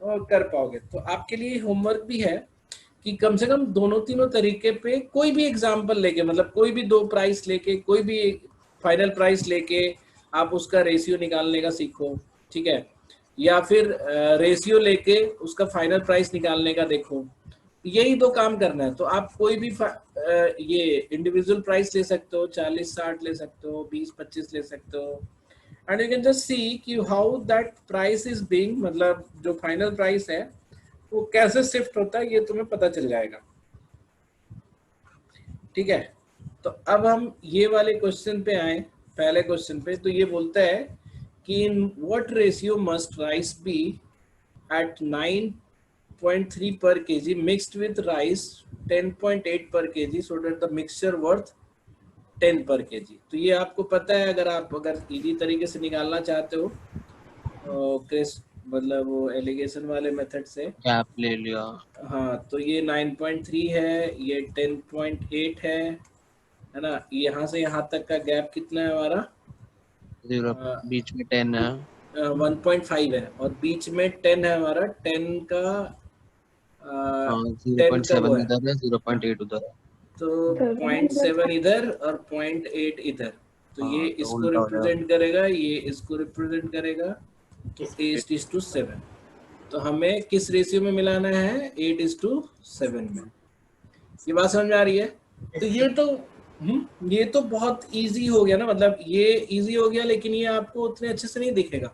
कर पाओगे। तो आपके लिए होमवर्क भी है कि कम से कम दोनों तीनों तरीके पे कोई भी एग्जाम्पल लेके, मतलब कोई भी 2 प्राइस लेके, कोई भी फाइनल प्राइस लेके आप उसका रेशियो निकालने का सीखो, ठीक है, या फिर रेशियो लेके उसका फाइनल प्राइस निकालने का देखो। यही 2 काम करना है। तो आप कोई भी ये इंडिविजुअल प्राइस ले सकते हो, 40-60 ले सकते हो, 20-25 ले सकते हो, and you can just see कि how that price is being, मतलब जो फाइनल प्राइस है वो कैसे शिफ्ट होता है ये तुम्हें पता चल जाएगा, ठीक है। तो अब हम ये वाले क्वेश्चन पे आए, पहले क्वेश्चन पे। तो ये बोलता है कि in what ratio must rice be at 9.3 per kg mixed with rice 10.8 per kg so that the mixture worth 10 per kg। तो ये आपको पता है, अगर इजी तरीके से निकालना चाहते हो क्रिस मतलब वो एलिगेशन वाले मेथड से गैप ले लिया। हाँ, तो ये 9.3 है, ये 10.8 है ना। यहाँ से यहाँ तक का गैप कितना है हमारा 0, बीच में 10 है, 1.5 है, और बीच में 10 है हमारा। 10 का 0.7 इधर है, 0.8 उधर है, तो 0.7 इधर और 0.8 इधर, तो ये तो इसको रिप्रेजेंट करेगा, ये इसको रिप्रेजेंट करेगा, तो 8:7। तो हमें किस रेशियो में मिलाना है 8:7 में। ये बात समझ में आ रही है? तो ये तो बहुत इजी हो गया ना, मतलब ये इजी हो गया, लेकिन ये आपको उतने अच्छे से नहीं दिखेगा।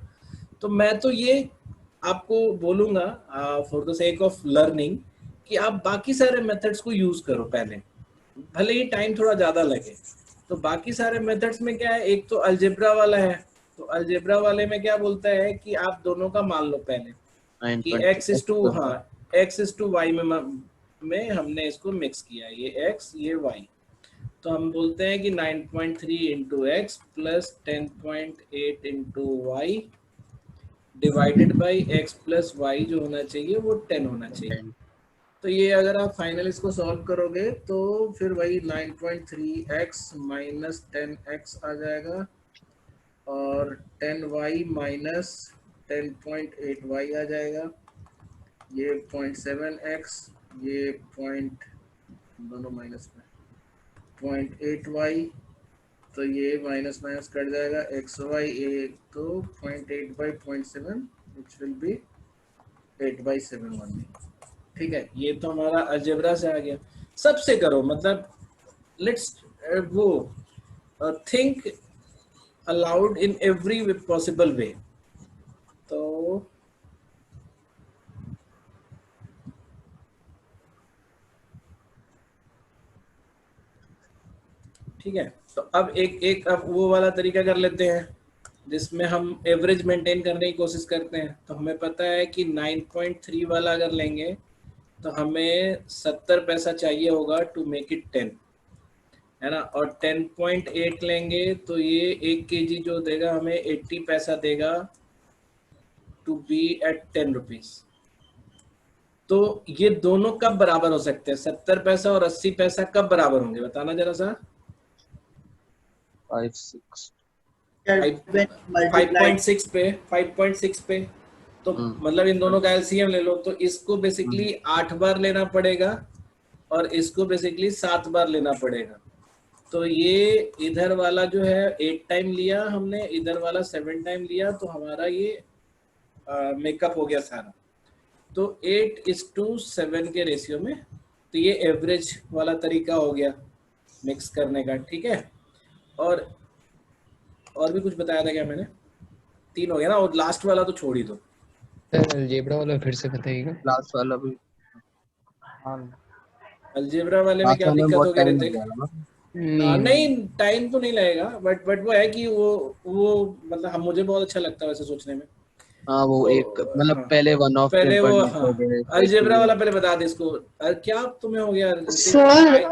तो मैं तो ये आपको बोलूंगा for the sake of learning कि आप बाकी सारे मेथड्स को यूज करो पहले, भले ही टाइम थोड़ा ज्यादा लगे। तो बाकी सारे मेथड्स में क्या है, एक तो अलजेब्रा वाला है। तो अलजेब्रा वाले में क्या बोलता है कि आप दोनों का मान लो पहले कि x:y में हमने इसको मिक्स किया, ये x ये y। तो हम बोलते हैं कि 9.3 into x plus 10.8 into y divided by x plus y जो होना चाहिए वो 10 होना चाहिए। तो ये अगर आप फाइनल इसको सॉल्व करोगे तो फिर वही 9.3x माइनस 10x आ जाएगा, और 10y माइनस 10.8y आ जाएगा। ये 0.7x, ये दोनों माइनस में 0.8y, तो ये माइनस माइनस कट जाएगा। xy ये तो 0.8/0.7 which will be 8/7 only, ठीक है। ये तो हमारा अलजेब्रा से आ गया। सबसे करो, मतलब लेट्स वो think allowed in every possible way. ठीक है। तो अब अब वो वाला तरीका कर लेते हैं जिसमें हम एवरेज मेंटेन करने की कोशिश करते हैं। तो हमें पता है कि 9.3 वाला अगर लेंगे तो हमें 70 पैसा चाहिए होगा टू मेक इट 10, है ना। और 10.8 लेंगे तो ये 1 kg जो देगा हमें 80 पैसा देगा टू बी एट 10 रुपीज। तो ये दोनों कब बराबर हो सकते हैं? 70 पैसा और 80 पैसा कब बराबर होंगे बताना जरा सा। 5.6 5.6 पे तो मतलब इन दोनों का एलसीएम ले लो। तो इसको बेसिकली 8 बार लेना पड़ेगा और इसको बेसिकली 7 बार लेना पड़ेगा। तो ये इधर वाला जो है 8 टाइम लिया हमने, इधर वाला 7 टाइम लिया, तो हमारा ये मेकअप हो गया सारा। तो 8:7 के रेशियो में। तो ये एवरेज वाला तरीका हो गया मिक्स करने का, ठीक है। और भी कुछ बताया था क्या मैंने? 3 हो गया ना, और लास्ट वाला तो छोड़ ही दो। अलजेब्रा वाला फिर से बताइएगा। लास्ट वाला भी अलजेब्रा वाले में क्या दिक्कत हो गया ऋतिक? नहीं टाइम तो नहीं लगेगा, बट वो है कि वो मतलब हम मुझे बहुत अच्छा लगता है वैसे सोचने में। हाँ वो तो, एक मतलब पहले वन ऑफ पहले वो अलजेब्रा वाला पहले बता दे इसको। क्या तुम्हें हो गया सर?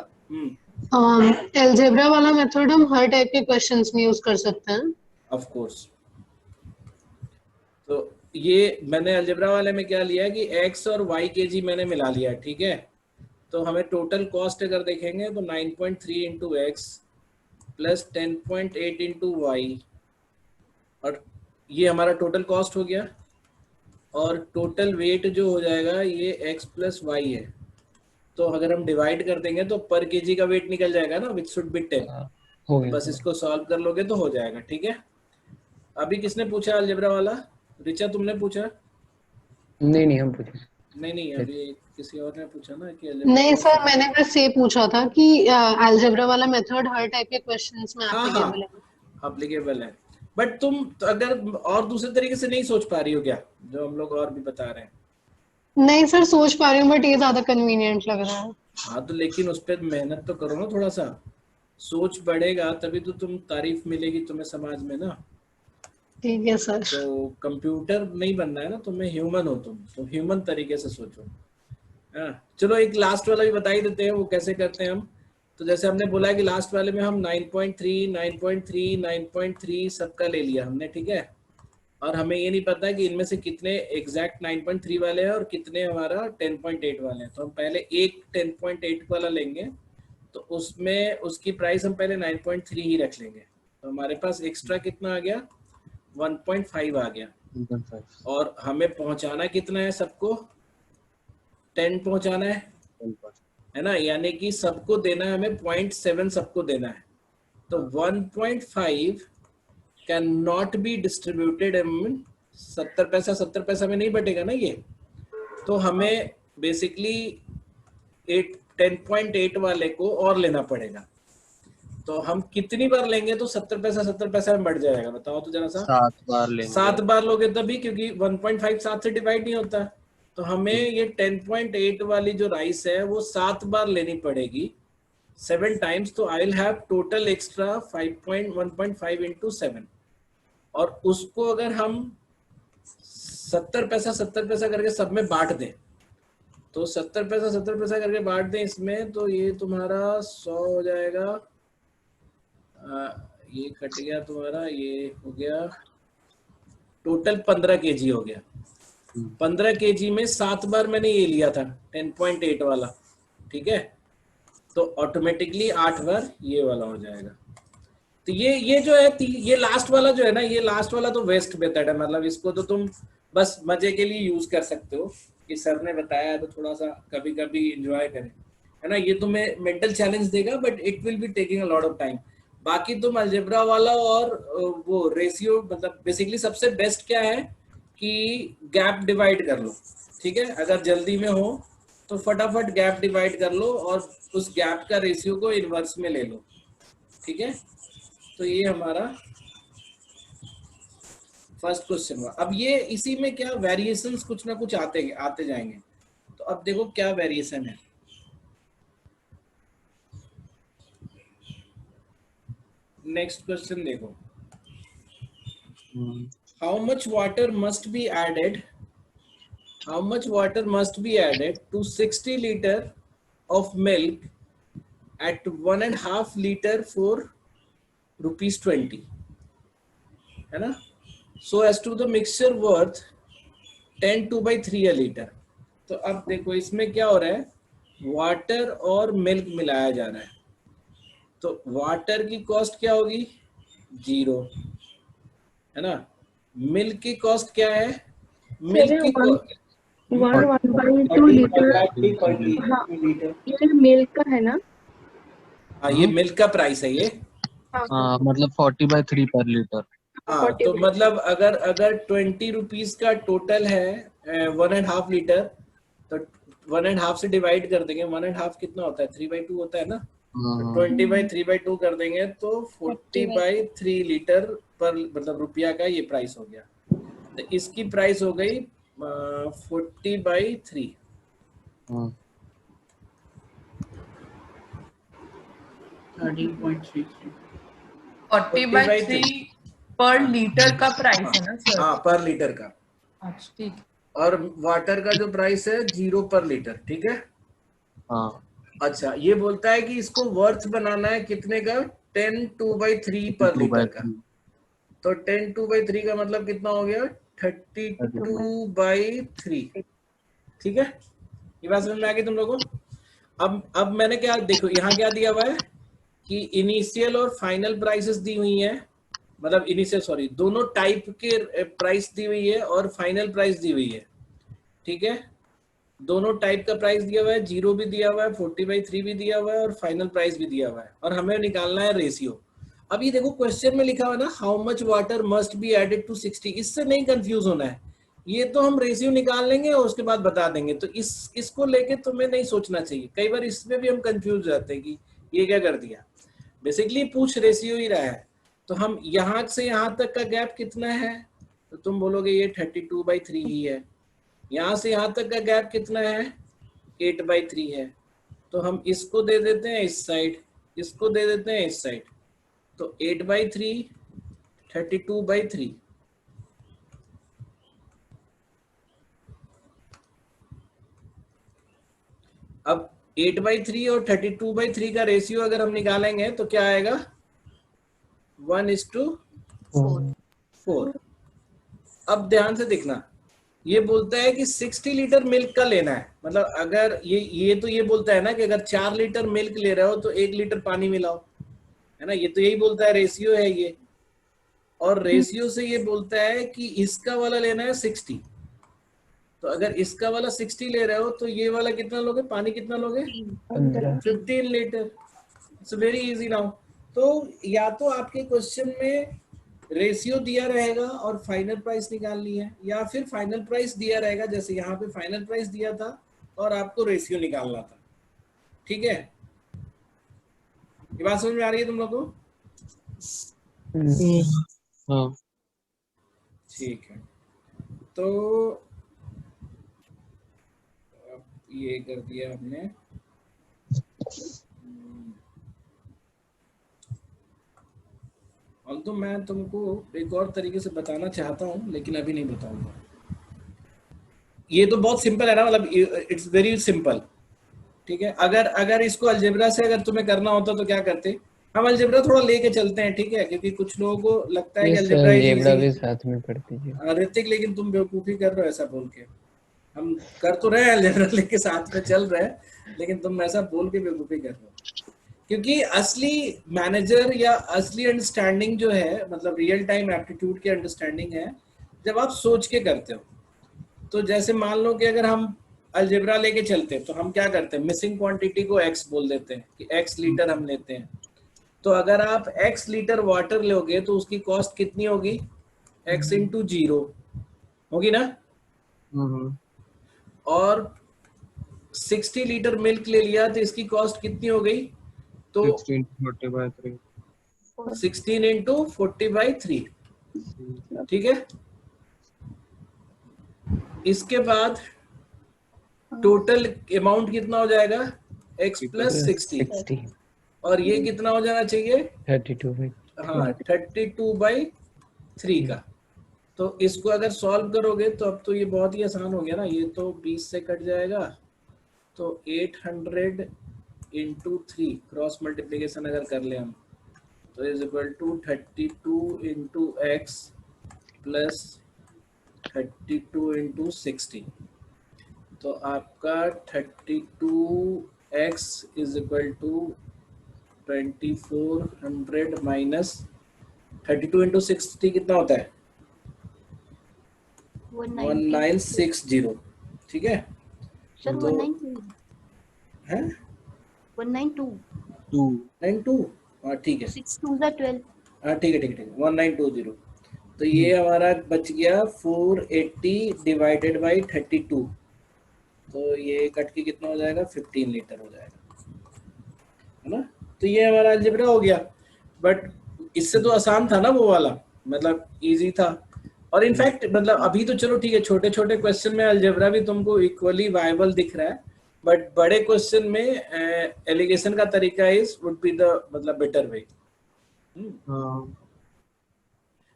अलजेब्रा वाला मेथड हम हर टाइप के क्वेश्चंस में यूज कर सकते हैं। Of course. तो ये मैंने अलजेब्रा वाले में क्या लिया कि x और y kg मैंने मिला लिया, ठीक है। तो हमें टोटल कॉस्ट अगर देखेंगे तो 9.3 into x plus 10.8 into y, और ये हमारा टोटल कॉस्ट हो गया। और टोटल वेट जो हो जाएगा ये x प्लस वाई है। तो अगर हम डिवाइड कर देंगे तो पर केजी का वेट निकल जाएगा ना, विच शुड बी 10। बस इसको सॉल्व कर लोगे तो हो जाएगा, ठीक है। अभी किसने पूछा अलजेब्रा वाला? रिचा तुमने पूछा? नहीं हम पूछे। नहीं अभी किसी और ने पूछा ना कि नहीं सर, मैंने बस ये पूछा था कि अलजेब्रा वाला मेथड हर टाइप के क्वेश्चंस में एप्लीकेबल है। एप्लीकेबल है। बट तुम तो अगर और दूसरे तरीके से नहीं सोच पा रही हो क्या, जो हम लोग और भी बता रहे हैं? नहीं सर, सोच पा रही हूँ बट ये ज्यादा कन्वीनियंट लग रहा है। हाँ तो लेकिन उस पर मेहनत तो करो ना थोड़ा सा। सोच बढ़ेगा तभी तो तुम तारीफ मिलेगी तुम्हें समाज में ना। ठीक है सर। तो कंप्यूटर नहीं बनना है ना, तुम्हें ह्यूमन हो, तुम ह्यूमन तरीके से सोचो। चलो एक लास्ट वाला भी बता ही देते हैं वो कैसे करते हैं हम। तो जैसे हमने बोला है कि लास्ट वाले में हम 9.3 9.3 9.3 सबका ले लिया हमने, ठीक है। और हमें ये नहीं पता कि इनमें से कितने एग्जैक्ट 9.3 वाले हैं और कितने हमारा 10.8 वाले हैं। तो हम पहले एक 10.8 वाला लेंगे, तो उसमें उसकी प्राइस हम पहले 9.3 ही रख लेंगे। तो हमारे पास एक्स्ट्रा कितना आ गया? 1.5 आ गया। 1.5 और हमें पहुंचाना कितना है सबको? 10 पहुंचाना है ना, यानी कि सबको देना है हमें 0.7 सबको देना है। तो 1.5 कैन नॉट बी डिस्ट्रीब्यूटेड। 70 पैसा में नहीं बटेगा ना ये। तो हमें बेसिकली 10.8 वाले को और लेना पड़ेगा। तो हम कितनी बार लेंगे तो 70 पैसा में बढ़ जाएगा? बताओ तो जरा सा। 7 बार लेंगे। 7 बार लोगे तभी, क्योंकि 1.5 7 से डिवाइड नहीं होता। तो हमें ये 10.8 वाली जो राइस है वो 7 बार लेनी पड़ेगी, 7 टाइम्स। तो I will have total extra 1.5 into 7। और उसको अगर हम 70 पैसा करके सब में बांट दें, तो 70 पैसा करके बांट दें इसमें, तो ये तुम्हारा 100 हो जाएगा। ये कट गया तुम्हारा, ये हो गया टोटल 15 kg हो गया। 15 kg में 7 बार मैंने ये लिया था 10.8 वाला, ठीक है। तो ऑटोमेटिकली 8 बार ये वाला हो जाएगा। तो ये जो है ये लास्ट वाला जो है ना, ये लास्ट वाला तो वेस्ट मेथड है। मतलब इसको तो तुम बस मजे के लिए यूज कर सकते हो कि सर ने बताया है तो थोड़ा सा कभी कभी एंजॉय करें, है ना। ये तुम्हें मेंटल चैलेंज देगा but it will be taking a lot of time. बाकी तुम अलजेब्रा वाला और वो रेशियो, मतलब बेसिकली सबसे बेस्ट क्या है कि गैप डिवाइड कर लो, ठीक है। अगर जल्दी में हो तो फटाफट गैप डिवाइड कर लो और उस गैप का रेशियो को इनवर्स में ले लो, ठीक है। तो ये हमारा फर्स्ट क्वेश्चन हुआ। अब ये इसी में क्या वेरिएशंस कुछ ना कुछ आते जाएंगे। तो अब देखो क्या वेरिएशन है। नेक्स्ट क्वेश्चन देखो, how much water must be added, how much water must be added to 60 liter of milk at 1.5 liter for ₹20, है ना, so as to the mixture worth 10/2/3 a liter। तो अब देखो इसमें क्या हो रहा है, वाटर और मिल्क मिलाया जा रहा है, तो वाटर की कॉस्ट क्या होगी 0, है ना, मिल्क की कॉस्ट क्या है, मिल्क की 1.2 लीटर। हाँ, ये मिल्क का है ना? हाँ ये मिल्क का प्राइस है ये। हाँ मतलब 40/3 पर लीटर। हाँ तो मतलब अगर 20 रुपीज का टोटल है 1.5 लीटर, तो 1.5 से डिवाइड कर देंगे, 1.5 कितना होता है 3/2 होता है ना, तो 20/3/2 कर देंगे तो 40/3 लीटर पर मतलब रुपया का ये प्राइस हो गया। तो इसकी प्राइस हो गई 40/3। 13.33 40/3 पर लीटर का प्राइस है ना सर? हाँ पर लीटर का। अच्छा ठीक। और वाटर का जो प्राइस है 0 पर लीटर, ठीक है। हाँ अच्छा ये बोलता है कि इसको वर्थ बनाना है कितने का, 10/2/3 पर लीटर का। तो 10/2/3 का मतलब कितना हो गया 32/3, ठीक है। ये बात समझ में आ गई तुम लोगों को। अब मैंने क्या देखो यहाँ क्या दिया हुआ है कि इनिशियल और फाइनल प्राइसेस दी हुई हैं, मतलब इनिशियल सॉरी दोनों टाइप के प्राइस दी हुई है और फाइनल प्राइस दी हुई है, ठीक है। दोनों टाइप का प्राइस दिया हुआ है, 0 भी दिया हुआ है, 40/3 भी दिया हुआ है और फाइनल प्राइस भी दिया हुआ है, और हमें निकालना है रेशियो। अब ये देखो क्वेश्चन में लिखा हुआ है ना, how much water must be added to 60, इससे नहीं कंफ्यूज होना है, ये तो हम रेशियो निकाल लेंगे और उसके बाद बता देंगे। तो इसको लेके तुम्हें नहीं सोचना चाहिए, कई बार इसमें भी हम कंफ्यूज जाते हैं कि ये क्या कर दिया। बेसिकली पूछ रेशियो ही रहा है, तो हम यहाँ से यहाँ तक का गैप कितना है, तो तुम बोलोगे ये 32/3 ही है। यहाँ से यहाँ तक का गैप कितना है 8/3 है, तो हम इसको दे देते हैं इस साइड, इसको दे देते हैं इस साइड, तो 8/3 32/3। अब 8/3 और 32/3 का रेशियो अगर हम निकालेंगे तो क्या आएगा 1:4। अब ध्यान से देखना, ये बोलता है कि 60 लीटर मिल्क का लेना है, मतलब अगर ये तो ये बोलता है ना कि अगर 4 लीटर मिल्क ले रहे हो तो 1 लीटर पानी मिलाओ, है ना, ये तो यही बोलता है, रेशियो है ये। और रेशियो से ये बोलता है कि इसका वाला लेना है 60, तो अगर इसका वाला 60 ले रहे हो तो ये वाला कितना लोगे, पानी कितना लोगे 15 litre. It's very easy now. तो या तो आपके क्वेश्चन में रेशियो दिया रहेगा और फाइनल प्राइस निकालनी है, या फिर फाइनल प्राइस दिया रहेगा, जैसे यहाँ पे फाइनल प्राइस दिया था और आपको रेशियो निकालना था, ठीक है। ये बात समझ में आ रही है तुम लोगों को? हाँ ठीक है, तो ये कर दिया हमने। और तो मैं तुमको एक और तरीके से बताना चाहता हूँ लेकिन अभी नहीं बताऊंगा। ये तो बहुत सिंपल है ना, मतलब इट्स वेरी सिंपल, ठीक है। अगर इसको अलजेब्रा से अगर तुम्हें करना होता तो क्या करते, हम अलजेब्रा थोड़ा लेके चलते हैं, ठीक है, क्योंकि कुछ लोगों को लगता है कि अलजेब्रा भी साथ में पढ़ दीजिए। ऋतिक, लेकिन तुम बेवकूफी कर रहे हो ऐसा बोल के। हम कर तो रहे हैं अलजेब्रा लेके साथ में चल रहे हैं, लेकिन तुम ऐसा बोल के बेवकूफी कर रहे हो। क्योंकि असली मैनेजर या असली अंडरस्टैंडिंग जो है, मतलब रियल टाइम एप्टीट्यूड की अंडरस्टैंडिंग है जब आप सोच के करते हो। तो जैसे मान लो कि अगर हम अलजेब्रा लेके चलते हैं तो हम क्या करते हैं, मिसिंग क्वांटिटी को x बोल देते हैं कि x लीटर हम लेते हैं। तो अगर आप x लीटर वाटर लोगे तो उसकी कॉस्ट कितनी होगी, x × 0 होगी ना। और 60 लीटर मिल्क ले लिया तो इसकी कॉस्ट कितनी हो गई, तो 16 × 40/3, ठीक है। इसके बाद टोटल अमाउंट कितना हो जाएगा x + 60, और ये कितना हो जाना चाहिए 32/3। हाँ 32/3 का। तो इसको अगर सॉल्व करोगे तो अब तो ये बहुत ही आसान हो गया ना, ये तो 20 से कट जाएगा, तो 800 इंटू 3 क्रॉस मल्टीप्लीकेशन अगर कर ले हम तो is equal to 32 into x plus 32 into 60। तो आपका 32x is equal to 2400 minus 32 into 60 कितना होता है 1960। ठीक है सर तो 192 है 192 92। हाँ ठीक है 6 2 जा 12 हाँ ठीक है 1920। तो ये हमारा बच गया 480 डिवाइडेड बाई 32, तो ये कट के कितना हो जाएगा 15 लीटर हो जाएगा, है ना। तो ये हमारा अलजेब्रा हो गया, बट इससे तो आसान था ना वो वाला, मतलब इजी था। और इनफैक्ट मतलब अभी तो चलो ठीक है, छोटे छोटे क्वेश्चन में अलजेब्रा भी तुमको इक्वली वायबल दिख रहा है, बट बड़े क्वेश्चन में एलिगेशन का तरीका इज वुड बी द मतलब बेटर वे।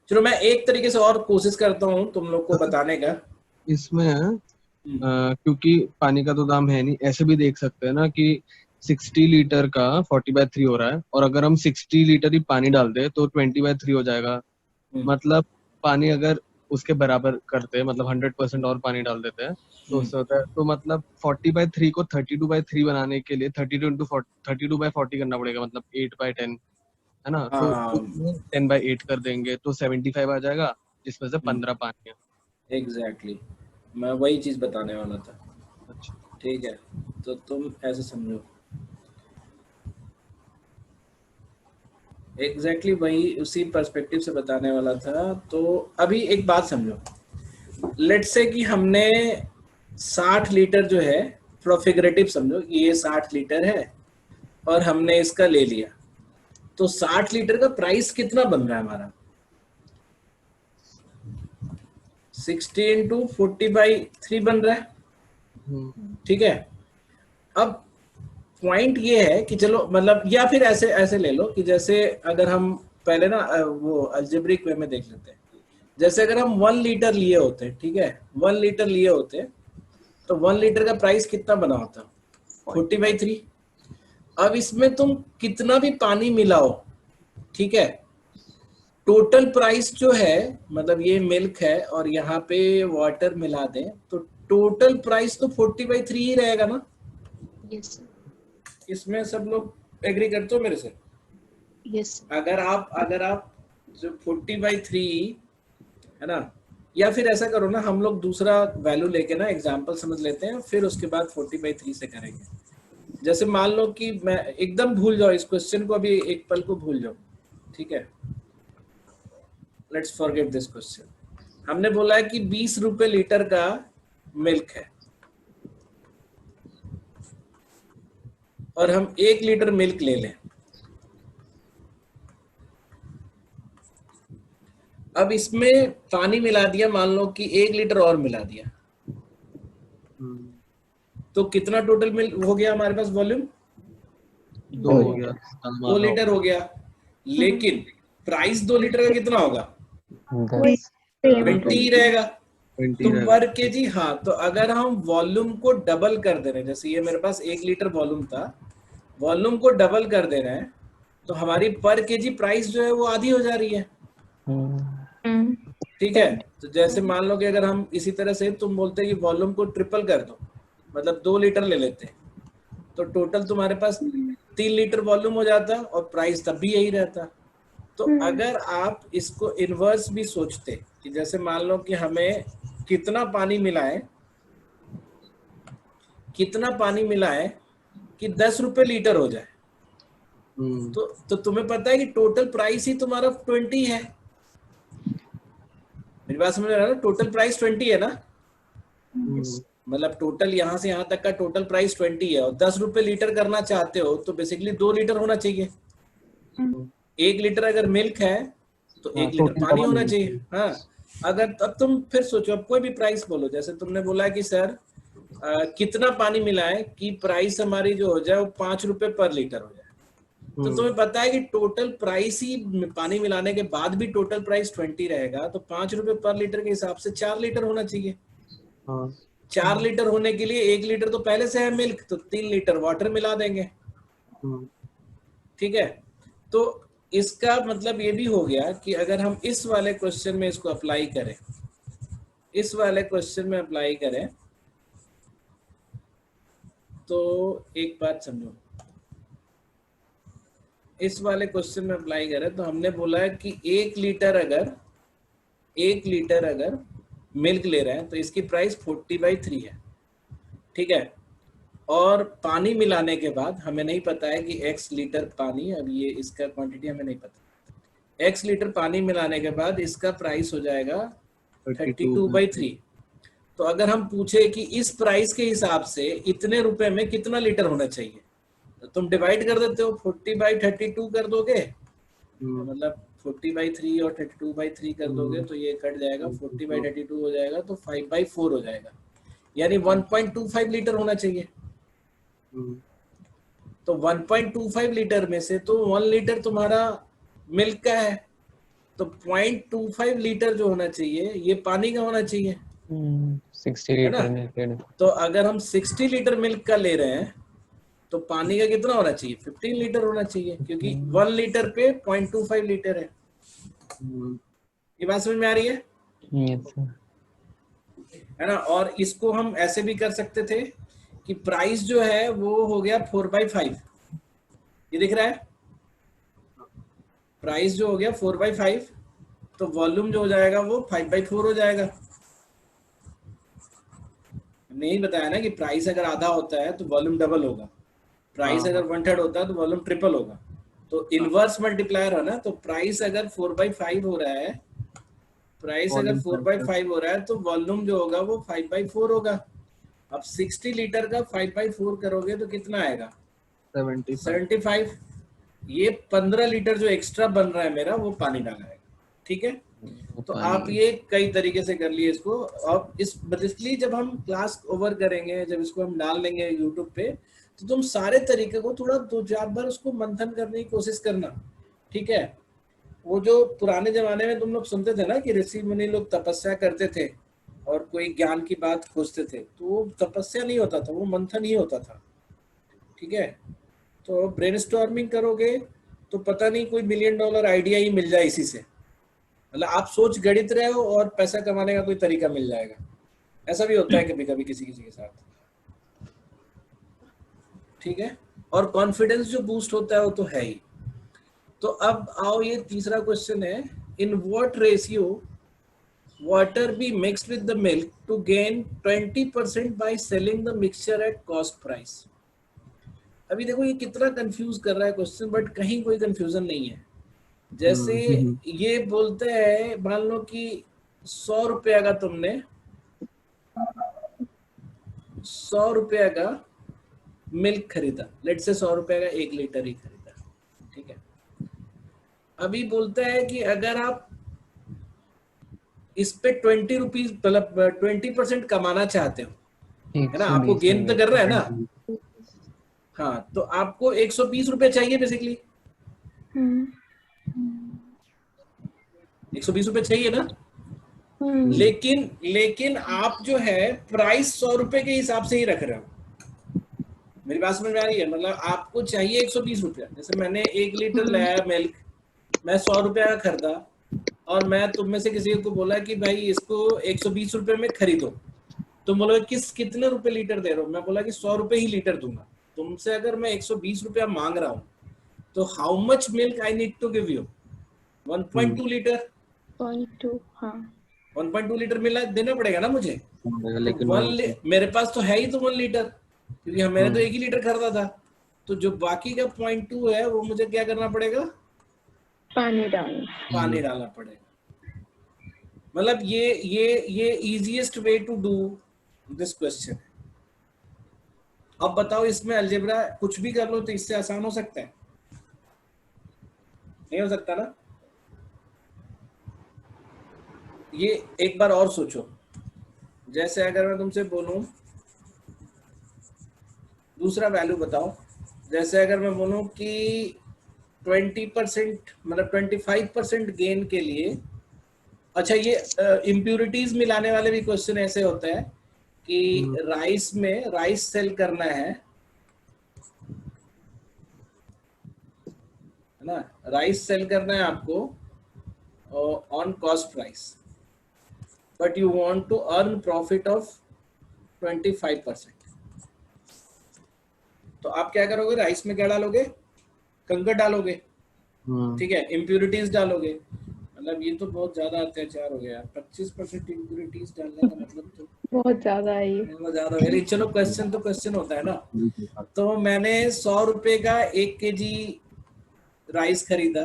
चलो मैं एक तरीके से और कोशिश करता हूँ तुम लोग को बताने का। इसमें क्योंकि पानी का तो दाम है नहीं, ऐसे भी देख सकते हैं ना कि 60 लीटर का 40/3 हो रहा है, और अगर हम 60 लीटर ही पानी डाल दे तो 20/3 हो जाएगा। मतलब पानी अगर उसके बराबर करते हैं, मतलब 100% और पानी डाल देते हैं तो उससे होता है, तो मतलब 40/3 को 32/3 बनाने के लिए 32/40 करना पड़ेगा, मतलब 8/10 है ना। तो 10/8 कर देंगे तो 75 आ जाएगा, जिसमें से 15 पानी है। एग्जैक्टली मैं वही चीज बताने वाला था। अच्छा ठीक है, तो तुम ऐसे समझो, एग्जैक्टली वही उसी पर्सपेक्टिव से बताने वाला था। तो अभी एक बात समझो, लेट्स से कि हमने 60 लीटर जो है, प्रोफिगरेटिव समझो ये 60 लीटर है और हमने इसका ले लिया, तो 60 लीटर का प्राइस कितना बन रहा है हमारा 60 इंटू 40/3 बन रहा है। ठीक है, अब पॉइंट ये है कि चलो मतलब, या फिर ऐसे ऐसे ले लो कि जैसे अगर हम पहले ना वो अलजेब्रिक वे में देख लेते हैं, जैसे अगर हम 1 लीटर लिए होते, ठीक है 1 लीटर लिए होते तो 1 लीटर का प्राइस कितना बना होता 40/3। अब इसमें तुम कितना भी पानी मिलाओ, ठीक है, टोटल प्राइस जो है, मतलब ये मिल्क है और यहाँ पे वाटर मिला दें तो टोटल प्राइस तो 40/3 ही रहेगा ना। यस इसमें सब लोग एग्री करते हो मेरे से? यस अगर आप जो 40/3 है ना, या फिर ऐसा करो ना, हम लोग दूसरा वैल्यू लेके ना एग्जांपल समझ लेते हैं, फिर उसके बाद 40/3 से करेंगे। जैसे मान लो कि मैं एकदम भूल जाओ इस क्वेश्चन को, अभी एक पल को भूल जाओ, ठीक है, लेट्स फॉरगेट दिस क्वेश्चन। हमने बोला है कि 20 रुपए लीटर का मिल्क है और हम 1 लीटर मिल्क ले लें। अब इसमें पानी मिला दिया, मान लो कि 1 लीटर और मिला दिया, तो कितना टोटल मिल्क हो गया हमारे पास वॉल्यूम 2 हो गया, 2 लीटर हो गया। लेकिन प्राइस 2 लीटर का कितना होगा 20 ही रहेगा। तो पर केजी, हाँ, तो अगर हम वॉल्यूम को डबल कर दे रहे हैं, जैसे ये मेरे पास 1 लीटर वॉल्यूम था, वॉल्यूम को डबल कर दे रहे हैं, तो हमारी पर केजी प्राइस जो है वो आधी हो जा रही है। ठीक है, तो जैसे मान लो कि अगर हम इसी तरह से तुम बोलते हैं कि वॉल्यूम को ट्रिपल कर दो, मतलब 2 लीटर ले लेते हैं, तो टोटल तुम्हारे पास 3 लीटर वॉल्यूम हो जाता और प्राइस तब भी यही रहता। तो अगर आप इसको इनवर्स भी सोचते कि जैसे मान लो कि हमें कितना पानी मिला है कि 10 रुपए लीटर हो जाए, तो तुम्हें पता है कि टोटल प्राइस ही तुम्हारा 20 है। मेरी बात समझ रहा है ना, टोटल प्राइस 20 है ना, मतलब टोटल यहाँ से यहाँ तक का टोटल प्राइस 20 है और 10 रुपए लीटर करना चाहते हो तो बेसिकली 2 लीटर होना चाहिए। 1 लीटर अगर मिल्क है तो 1 लीटर पानी होना चाहिए। हाँ, अगर अब तुम फिर सोचो, अब कोई भी प्राइस बोलो, जैसे तुमने बोला कि सर कितना पानी मिला है कि प्राइस हमारी जो हो जाए वो 5 रुपए पर लीटर हो जाए, तो तुम्हें पता है कि टोटल प्राइस ही पानी मिलाने के बाद भी टोटल प्राइस 20 रहेगा, तो 5 रुपए पर लीटर के हिसाब से 4 लीटर होना चाहिए। 4 लीटर होने के लिए 1 लीटर तो पहले से है मिल्क, तो 3 लीटर वाटर मिला देंगे। ठीक है, तो इसका मतलब ये भी हो गया कि अगर हम इस वाले क्वेश्चन में इसको अप्लाई करें, इस वाले क्वेश्चन में अप्लाई करें, तो एक बात समझो, इस वाले क्वेश्चन में अप्लाई करें तो हमने बोला है कि 1 लीटर अगर मिल्क ले रहे हैं तो इसकी प्राइस 40/3 है। ठीक है, और पानी मिलाने के बाद हमें नहीं पता है कि x लीटर पानी, अब ये इसका क्वांटिटी हमें नहीं पता, x लीटर पानी मिलाने के बाद इसका प्राइस हो जाएगा 32/3। तो अगर हम पूछे कि इस प्राइस के हिसाब से इतने रुपए में कितना लीटर होना चाहिए, तो तुम डिवाइड कर देते हो, 40/32 कर दोगे, मतलब 40/3 और 32/3 कर दोगे तो ये कट जाएगा, 40/32 हो जाएगा, तो 5/4 हो जाएगा, यानी 1.25 लीटर होना चाहिए। तो 1.25 लीटर में से तो 1 लीटर तुम्हारा मिल्क का है, तो 0.25 लीटर जो होना चाहिए ये पानी का होना चाहिए, 60 लीटर मिल्क। तो अगर हम 60 लीटर मिल्क का ले रहे हैं तो पानी का कितना होना चाहिए, 15 लीटर होना चाहिए, क्योंकि 1 लीटर पे 0.25 लीटर है। ये बात समझ में आ रही है? है ना। और इसको हम ऐसे भी कर सकते थे कि प्राइस जो है वो हो गया 4/5, ये दिख रहा है, प्राइस जो हो गया 4/5, तो वॉल्यूम जो हो जाएगा वो 5/4 हो जाएगा। नहीं बताया ना कि प्राइस अगर आधा होता है तो वॉल्यूम डबल होगा, प्राइस अगर 1/3 होता है तो वॉल्यूम ट्रिपल होगा, तो इनवर्स मल्टीप्लायर है ना। तो प्राइस अगर 4/5 हो रहा है, प्राइस अगर 4/5 हो रहा है तो वॉल्यूम जो होगा वो 5/4 होगा। अब 60 लीटर का 5/4 करोगे तो कितना आएगा, 75। ये 15 लीटर जो एक्स्ट्रा बन रहा है मेरा वो पानी डाला है। ठीक है, तो आप ये कई तरीके से कर लिए इसको। अब इसलिए जब हम क्लास ओवर करेंगे, जब इसको हम डाल लेंगे यूट्यूब पे, तो तुम सारे तरीके को थोड़ा 2-4 बार उसको मंथन करने की कोशिश करना। ठीक है, वो जो पुराने जमाने में तुम लोग सुनते थे ना कि ऋषि मुनि लोग तपस्या करते थे और कोई ज्ञान की बात खोजते थे, तो वो तपस्या नहीं होता था, वो मंथन ही होता था। ठीक है, तो ब्रेनस्टॉर्मिंग करोगे तो पता नहीं कोई $1 मिलियन आइडिया ही मिल जाए इसी से, मतलब आप सोच गणित रहे हो और पैसा कमाने का कोई तरीका मिल जाएगा। ऐसा भी होता है कभी कभी किसी के साथ। ठीक है, और कॉन्फिडेंस जो बूस्ट होता है वो तो है ही। तो अब आओ, ये तीसरा क्वेश्चन है, in what ratio water be mixed with the milk to gain 20% by selling the mixture at cost price. अभी देखो ये कितना कंफ्यूज कर रहा है क्वेश्चन, बट कहीं कोई कंफ्यूजन नहीं है। जैसे ये बोलते हैं, मान लो कि 100 रुपया का तुमने 100 रुपया का मिल्क खरीदा, लेट से 100 रुपया का 1 लीटर ही खरीदा। ठीक है, अभी बोलता है कि अगर आप इस पे 20 रुपीज मतलब 20% कमाना चाहते हो, है ना, आपको गेन तो कर रहा है ना, हाँ, तो आपको 120 रुपए चाहिए बेसिकली। 120 रुपए चाहिए ना, लेकिन आप जो है प्राइस 100 रुपए के हिसाब से ही रख रहे हो। मेरी बात समझ में आ रही है? मतलब आपको चाहिए 120 रुपया, जैसे मैंने 1 लीटर लाया मिल्क, मैं 100 रुपया का खरीदा, और मैं तुम में से किसी को बोला कि भाई इसको 120 रुपए में खरीदो, तुम बोलोगे कितने रुपए लीटर दे रहे हो, मैं बोला कि 100 रुपए ही लीटर दूंगा। तुमसे अगर मैं 120 रुपया मांग रहा हूँ, तो how much milk I need to give you? 1.2 litre. 0.2, हाँ 1.2 लीटर मिला देना पड़ेगा ना मुझे, लेकिन मेरे पास तो है ही तो 1 लीटर, क्योंकि मैंने तो 1 ही लीटर खरीदा था। तो जो बाकी का 0.2 है वो मुझे क्या करना पड़ेगा, पानी डालना पड़ेगा। मतलब ये easiest way to do this question. अब बताओ, इसमें अलजेब्रा कुछ भी कर लो तो इससे आसान हो सकता है? नहीं हो सकता ना। ये एक बार और सोचो, जैसे अगर मैं तुमसे बोलूं दूसरा वैल्यू बताओ, जैसे अगर मैं बोलूं कि 20% मतलब 25% गेन के लिए, अच्छा ये इम्प्यूरिटीज मिलाने वाले भी क्वेश्चन ऐसे होते हैं कि राइस में राइस सेल करना है ना, राइस सेल करना है आपको on cost price, but you want to earn profit of 25%। तो आप क्या करोगे, राइस में क्या डालोगे, कंकड़ डालोगे, ठीक है, इम्प्यूरिटीज डालोगे। मतलब ये तो बहुत ज्यादा अत्याचार हो गया, 25% इम्प्यूरिटीज डालने का मतलब तो बहुत ज्यादा है ये। बहुत ज्यादा हो गया। चलो क्वेश्चन तो क्वेश्चन होता है ना। तो मैंने 100 रुपए का 1 kg राइस खरीदा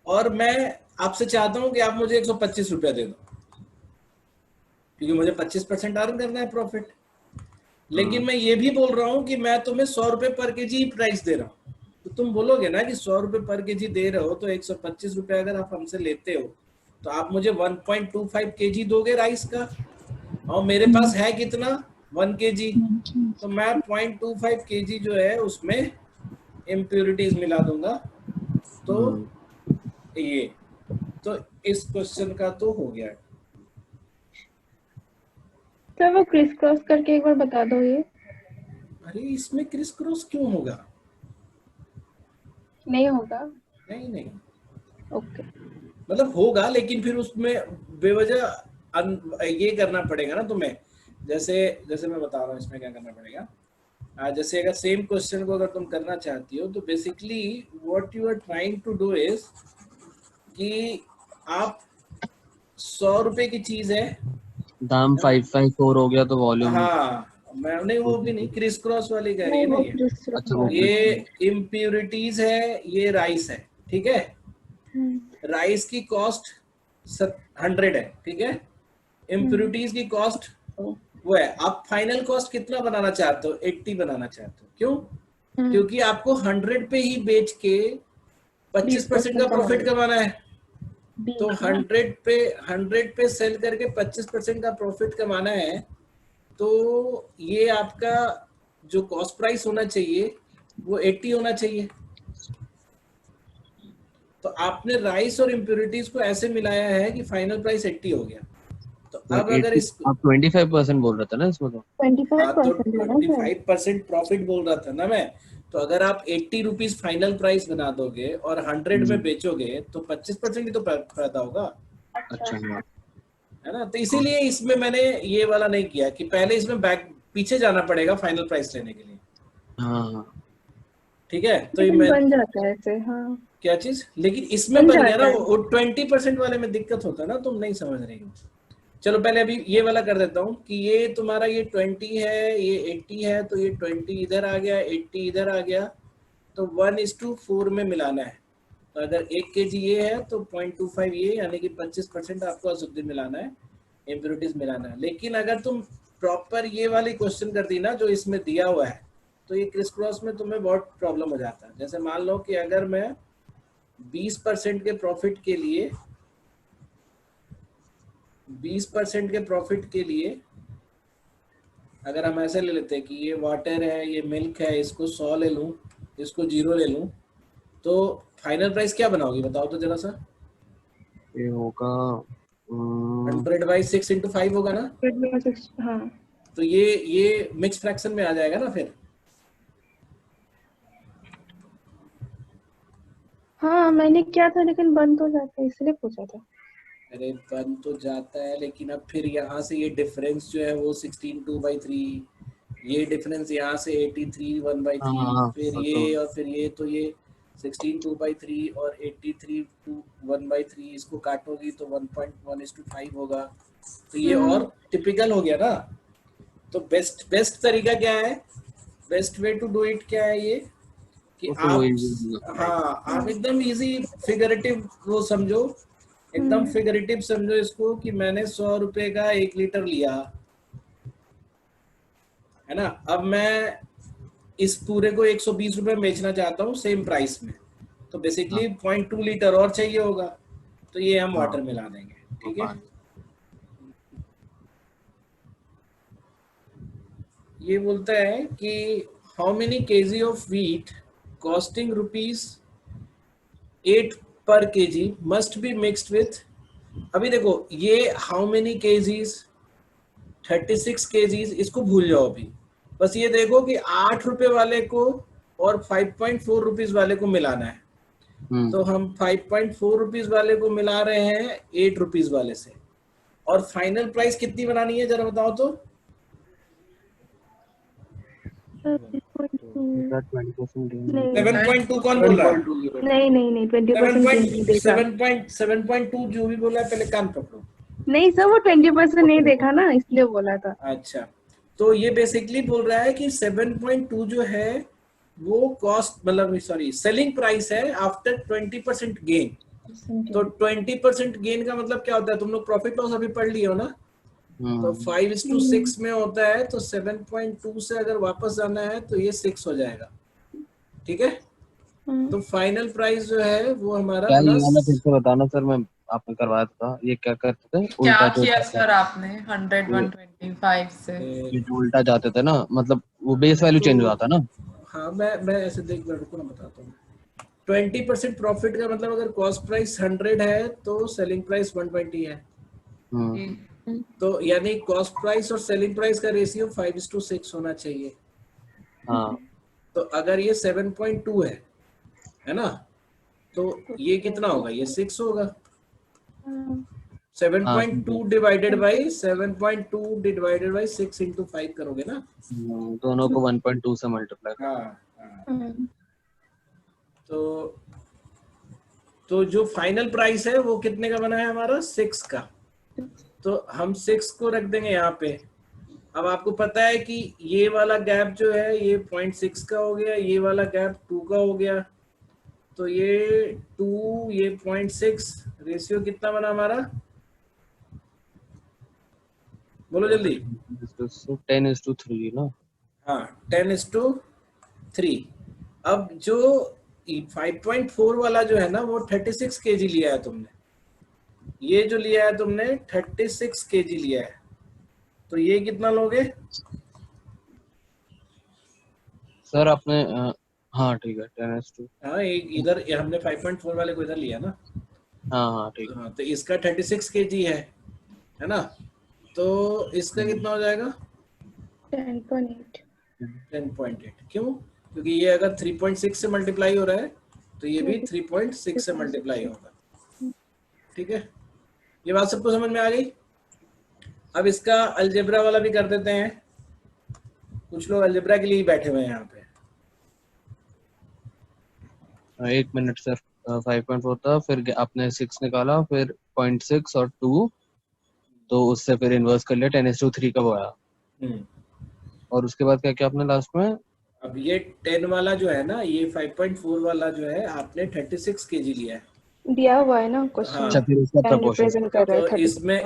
और मैं आपसे चाहता हूं कि आप मुझे 125 रुपया दे दो, क्योंकि मुझे 25% अर्न करना है प्रॉफिट। लेकिन मैं ये भी बोल रहा हूं कि मैं तुम्हें 100 रुपए पर केजी प्राइस दे रहा हूं, तो तुम बोलोगे ना कि 100 रुपए पर केजी दे रहे हो तो 125 रुपए अगर आप हमसे लेते हो तो आप मुझे 1.25 केजी दोगे राइस का, और मेरे पास है कितना 1 केजी, तो मैं 0.25 केजी जो है उसमें इम्प्यूरिटीज मिला दूंगा। तो ये तो इस क्वेश्चन का तो हो गया। सर वो क्रिस क्रॉस करके एक बार बता दो ये। अरे इसमें क्रिस क्रॉस क्यों होगा? नहीं होगा? नहीं नहीं, ओके। मतलब होगा लेकिन फिर उसमें बेवजह ये करना पड़ेगा ना तुम्हें। जैसे जैसे मैं बता रहा हूँ इसमें क्या करना पड़ेगा। जैसे अगर सेम क्वेश्चन को अगर तुम करना चाहती हो तो basically what you are trying to do is कि आप 100 रुपए की चीज है, दाम 554 हो गया तो वॉल्यूम। हाँ मैंने वो भी नहीं, क्रिस क्रॉस वाली कह रही है नहीं ना वो ये। क्रिस अच्छा, वो ये इम्प्यूरिटीज है, ये राइस है, ठीक है। राइस की कॉस्ट 100 है, ठीक है। इम्प्यूरिटीज की कॉस्ट वो है। आप फाइनल कॉस्ट कितना बनाना चाहते हो? 80 बनाना चाहते हो। क्यों? क्योंकि आपको 100 पे ही बेच के 25% का प्रॉफिट कमाना है। तो 100 पे सेल करके 25% का प्रॉफिट कमाना है। तो ये आपका जो कॉस्ट प्राइस होना चाहिए वो 80 होना चाहिए। तो आपने राइस और इम्प्यूरिटीज को ऐसे मिलाया है कि फाइनल प्राइस 80 हो गया। तो अब अगर इसको आप 25% बोल रहे थे ना इसमें, तो 25% है ना सर? 25% प्रॉफिट बोल रहा था ना मैं। तो अगर आप 80 रुपीज फाइनल प्राइस बना दोगे और 100 में बेचोगे तो 25% ही तो फायदा होगा, अच्छा है ना। तो इसीलिए इसमें मैंने ये वाला नहीं किया कि पहले इसमें बैक पीछे जाना पड़ेगा फाइनल प्राइस लेने के लिए। हाँ ठीक है, तो ये लेकिन मैं बन जाता है ऐसे। हाँ क्या चीज, लेकिन इसमें बन गया ना। वो 20% वाले में दिक्कत होता है ना, तुम नहीं समझ रही हो। चलो पहले अभी ये वाला कर देता हूँ कि ये तुम्हारा ये 20 है, ये 80 है, तो ये 20 इधर आ गया, 80 इधर आ गया, तो 1:4 में मिलाना है। तो अगर 1 kg ये है तो 0.25 ये, यानी कि 25% आपको अशुद्धि मिलाना है, इम्प्यूरिटीज मिलाना है। लेकिन अगर तुम प्रॉपर ये वाली क्वेश्चन कर दी ना जो इसमें दिया हुआ है, तो ये क्रिस क्रॉस में तुम्हें बहुत प्रॉब्लम हो जाता है। जैसे मान लो कि अगर मैं 20% के प्रॉफिट के लिए 20% के प्रॉफिट के लिए अगर हम ऐसे ले लेते हैं कि ये वाटर है, ये मिल्क है, इसको 100 ले लूं, इसको 0 ले लूं, तो फाइनल प्राइस क्या बनाओगी बताओ तो जरा सा। ये होगा 100/6 × 5 होगा ना। हाँ तो ये मिक्स फ्रैक्शन में आ जाएगा ना फिर। हाँ मैंने किया था लेकिन बन तो जाता है, इसलिए पूछा था। अरे बन तो जाता है लेकिन अब फिर यहाँ से ये डिफरेंस जो है वो 16 2/3, ये डिफरेंस यहाँ से 83 1/3, फिर ये और फिर ये, तो ये 16 2/3 और 83 1/3, इसको काटोगी तो 1.1:5 होगा। तो ये और टिपिकल हो गया ना। तो बेस्ट तरीका क्या है, best way to do it क्या है ये कि आप, हाँ आप एकदम इजी फिगरेटिव वो समझो, एकदम फिगरेटिव समझो इसको कि मैंने 100 रुपए का 1 लीटर लिया है ना। अब मैं इस पूरे को 120 रुपए में बेचना चाहता हूँ सेम प्राइस में, तो बेसिकली 0.2 लीटर और चाहिए होगा, तो ये हम वाटर मिला देंगे। ठीक है, ये बोलता है कि how many KG of wheat costing ₹8 per kg must be mixed with, अभी देखो ये हाउ मेनी केजीज, 36 केजीज, इसको भूल जाओ अभी, बस ये देखो कि 8 रुपए वाले को और 5.4 रुपीज वाले को मिलाना है। तो हम 5.4 रुपीज वाले को मिला रहे हैं 8 रुपीज वाले से, और फाइनल प्राइस कितनी बनानी है जरा बताओ तो। 7.2 कौन बोल रहा है? नहीं 20% 7.2 जो भी बोला है पहले कान पकड़ो। नहीं सर, वो 20% नहीं देखा ना, इसलिए बोला था। अच्छा, तो ये बेसिकली बोल रहा है कि 7.2 जो है वो कॉस्ट मतलब सॉरी सेलिंग प्राइस है आफ्टर 20% गेन। तो 20% गेन का मतलब क्या होता है, तुम लोग प्रॉफिट लॉस अभी पढ़ लियो ना, तो 5:6 में होता है, तो 7.2 से अगर वापस जाना है तो ये 6 हो जाएगा, ठीक है। तो फाइनल प्राइस जो है वो हमारा क्या ये वाला फिर से बताना सर, मैं आपने करवाया था, ये क्या करते थे क्या उल्टा किया सर आपने 100 125 से? ये जो उल्टा जाते थे ना, मतलब वो बेस वैल्यू चेंज हो जाता ना। हाँ मैं ऐसे देख रुको ना बताता हूँ। 20% प्रॉफिट का मतलब अगर कॉस्ट प्राइस 100 है तो सेलिंग प्राइस 120 है, तो यानी कॉस्ट प्राइस और सेलिंग प्राइस का रेशियो 5:6 होना चाहिए। हाँ, तो अगर ये 7.2 है ना, तो ये कितना होगा, ये 6 होगा। 7.2 डिवाइडेड बाई 6 इंटू 5 करोगे ना, दोनों को 1.2 से मल्टीप्लाई। हाँ। तो जो फाइनल प्राइस है वो कितने का बना है हमारा, 6 का। तो हम 6 को रख देंगे यहाँ पे। अब आपको पता है कि ये वाला गैप जो है ये 0.6 का हो गया, ये वाला गैप 2 का हो गया, तो ये 2 ये 0.6, रेशियो कितना बना हमारा, बोलो जल्दी। 10:3 ना। हाँ 10:3। अब जो 5.4 वाला जो है ना वो 36 केजी लिया है तुमने, ये जो लिया है तुमने 36 केजी लिया है, तो ये कितना लोगे सर आपने हाँ ठीक है 10:2। हाँ एक इधर हमने 5.4 वाले को इधर लिया ना, हाँ ठीक है। हाँ तो इसका 36 केजी है ना, तो इसका कितना हो जाएगा 10.8। 10.8। क्यों, क्योंकि ये अगर 3.6 से मल्टीप्लाई हो रहा है तो ये भी 3.6 से मल्टीप्लाई होगा, ठीक है। ये बात सबको समझ में आ गई। अब इसका अलजेब्रा वाला भी कर देते हैं, कुछ लोग अलजेब्रा के लिए ही बैठे हुए हैं यहाँ पे। 1 मिनट सर। 5.4 था, फिर आपने 6 निकाला, फिर 0.6 और 2, तो उससे फिर इन्वर्स कर लिया, 10:3 का वो आया। और उसके बाद क्या किया आपने लास्ट में। अब ये 10 वाला जो है ना, ये 5.4 वाला जो है आपने 36 केजी लिया है, दिया हुआ है ना क्वेश्चन। हाँ। अच्छा, फिर उसका प्रोपोर्शन रिप्रेजेंट कर रहा है तो 30।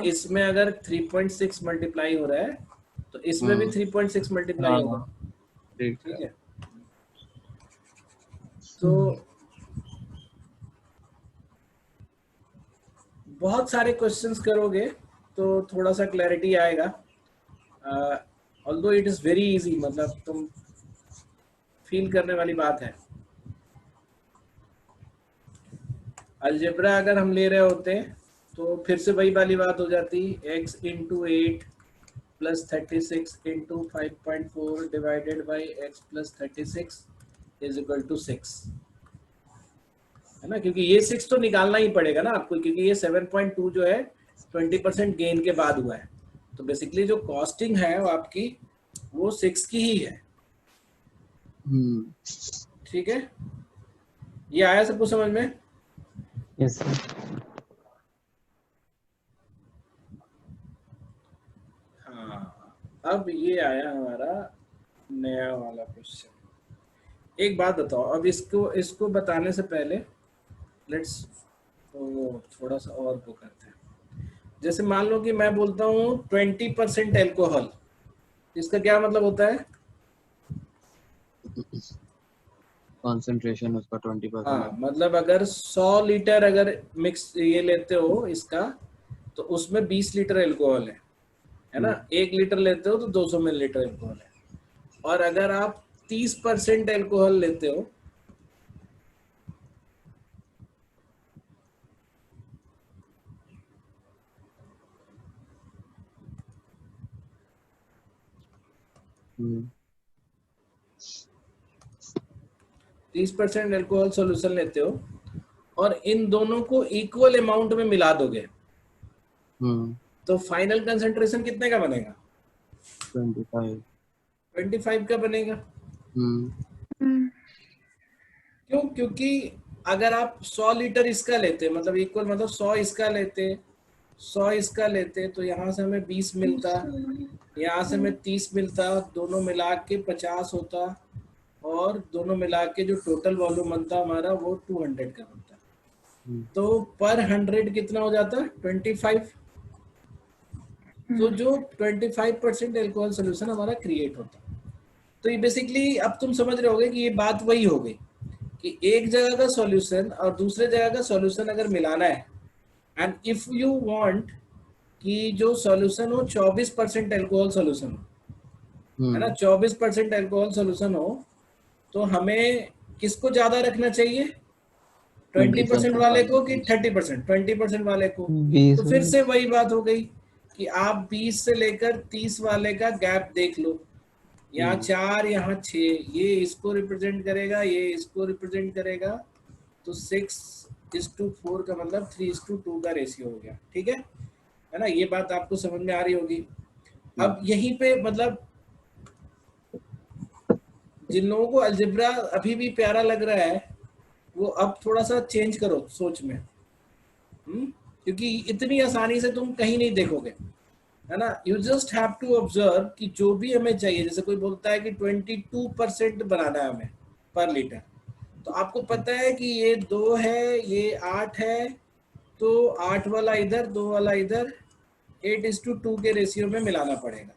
इसमें अगर 3.6 मल्टीप्लाई हो रहा है तो इसमें भी 3.6 मल्टीप्लाई होगा, ठीक है। तो बहुत सारे क्वेश्चंस करोगे तो थोड़ा सा क्लैरिटी आएगा, although it is very easy, मतलब तुम फील करने वाली बात है। अलजेब्रा अगर हम ले रहे होते तो फिर से वही वाली बात हो जाती, x into 8 plus 36 into 5.4 divided by x plus 36 is equal to 6, है ना, क्योंकि ये 6 तो निकालना ही पड़ेगा ना आपको, क्योंकि ये 7.2 जो है 20% गेन के बाद हुआ है, तो बेसिकली जो कॉस्टिंग है वो आपकी वो 6 की ही है, ठीक है। ये आया सबको समझ में? Yes sir. हाँ, अब ये आया हमारा नया वाला क्वेश्चन। एक बात बताओ, अब इसको बताने से पहले लेट्स थोड़ा सा और वो करते हैं। जैसे मान लो कि मैं बोलता हूँ 20% एल्कोहल, इसका क्या मतलब होता है? कंसंट्रेशन उसका 20%। हाँ, मतलब अगर 100 लीटर अगर मिक्स ये लेते हो इसका, तो उसमें 20 लीटर एल्कोहल है ना। 1 लीटर लेते हो तो 200 मिलीलीटर एल्कोहल है। और अगर आप 30% एल्कोहल लेते हो हम्म, 30% अल्कोहल सॉल्यूशन लेते हो और इन दोनों को इक्वल अमाउंट में मिला दोगे हम्म, तो फाइनल कंसंट्रेशन कितने का बनेगा? 25। 25 का बनेगा। हम्म, क्यों? क्योंकि अगर आप 100 लीटर इसका लेते, मतलब इक्वल, मतलब 100 इसका लेते, 100 इसका लेते, तो यहाँ से हमें 20 मिलता, यहाँ से हमें 30 मिलता, दोनों मिला के 50 होता, और दोनों मिला के जो टोटल वॉल्यूम बनता हमारा वो 200 का बनता। तो पर 100 कितना हो जाता? 25। तो जो 25% एल्कोहल सोल्यूशन हमारा क्रिएट होता। तो ये बेसिकली अब तुम समझ रहे होगे कि ये बात वही हो गई कि एक जगह का सॉल्यूशन और दूसरे जगह का सॉल्यूशन अगर मिलाना है, एंड इफ यू वांट कि जो सॉल्यूशन हो 24% एल्कोहल सॉल्यूशन हो, है ना, 24% एल्कोहल सॉल्यूशन हो, तो हमें किसको ज्यादा रखना चाहिए? 20% वाले को कि 30%? 20% वाले को। 20 तो फिर से वही बात हो गई कि आप 20 से लेकर 30 वाले का गैप देख लो, यहाँ 4, यहाँ 6, ये इसको रिप्रेजेंट करेगा, ये इसको रिप्रेजेंट करेगा, तो 6:4 का मतलब 3:2 का रेशियो हो गया। ठीक है ना? ये बात आपको समझ में आ रही होगी। अब यहीं पे मतलब जिन लोगों को अलजेब्रा अभी भी प्यारा लग रहा है वो अब थोड़ा सा चेंज करो सोच में, क्योंकि इतनी आसानी से तुम कहीं नहीं देखोगे, है ना। You just have to observe कि जो भी हमें चाहिए, जैसे कोई बोलता है कि 22% बनाना है हमें पर लीटर, तो आपको पता है कि ये 2 है, ये 8 है, तो 8 वाला इधर, 2 वाला इधर, 8:2 के रेशियो में मिलाना पड़ेगा।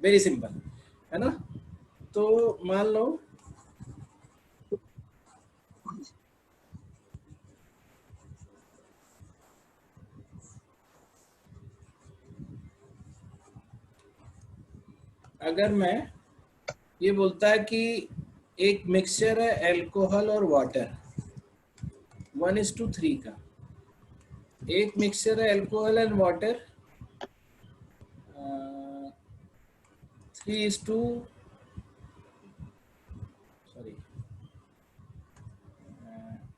वेरी सिंपल, है ना। तो मान लो अगर मैं ये बोलता है कि एक मिक्सचर है अल्कोहल और वाटर 1:3 का, एक मिक्सचर है अल्कोहल एंड वाटर 3:, सॉरी,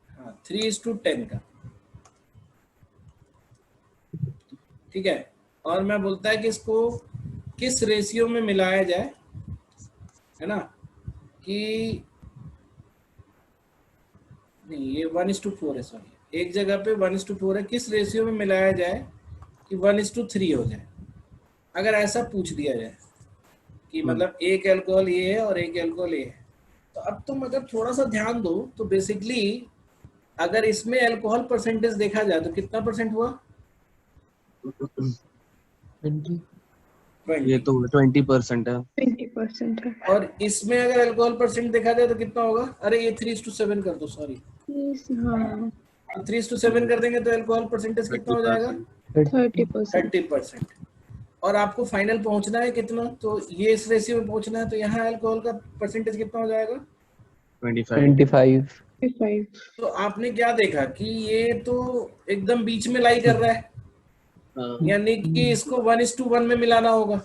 हाँ 3:10 का, ठीक है। और मैं बोलता है कि इसको किस रेशियो में मिलाया जाए, है ना, कि नहीं ये 1:4 है, सॉरी, एक जगह पे 1:4 है, किस रेशियो में मिलाया जाए कि 1:3 हो जाए। अगर ऐसा पूछ दिया जाए कि मतलब एक अल्कोहल ये है और एक अल्कोहल ये है, तो अब तुम अगर थोड़ा सा ध्यान दो तो बेसिकली अगर इसमें अल्कोहल परसेंटेज देखा जाए तो कितना परसेंट हुआ? 20। 20। ये तो 20% है। 20% है। और इसमें अगर अल्कोहल परसेंट देखा जाए तो कितना होगा? अरे ये 3:7 कर दो, सॉरी, हाँ 3:7 कर देंगे तो अल्कोहल परसेंटेज कितना हो जाएगा? 30%। 30%। और आपको फाइनल पहुंचना है कितना? तो ये इस रेशियो में पहुंचना है, तो यहाँ अल्कोहल का परसेंटेज कितना हो जाएगा? 25। 5 तो आपने क्या देखा कि ये तो एकदम बीच में लाई कर रहा है, यानी कि इसको 1:1 में मिलाना होगा।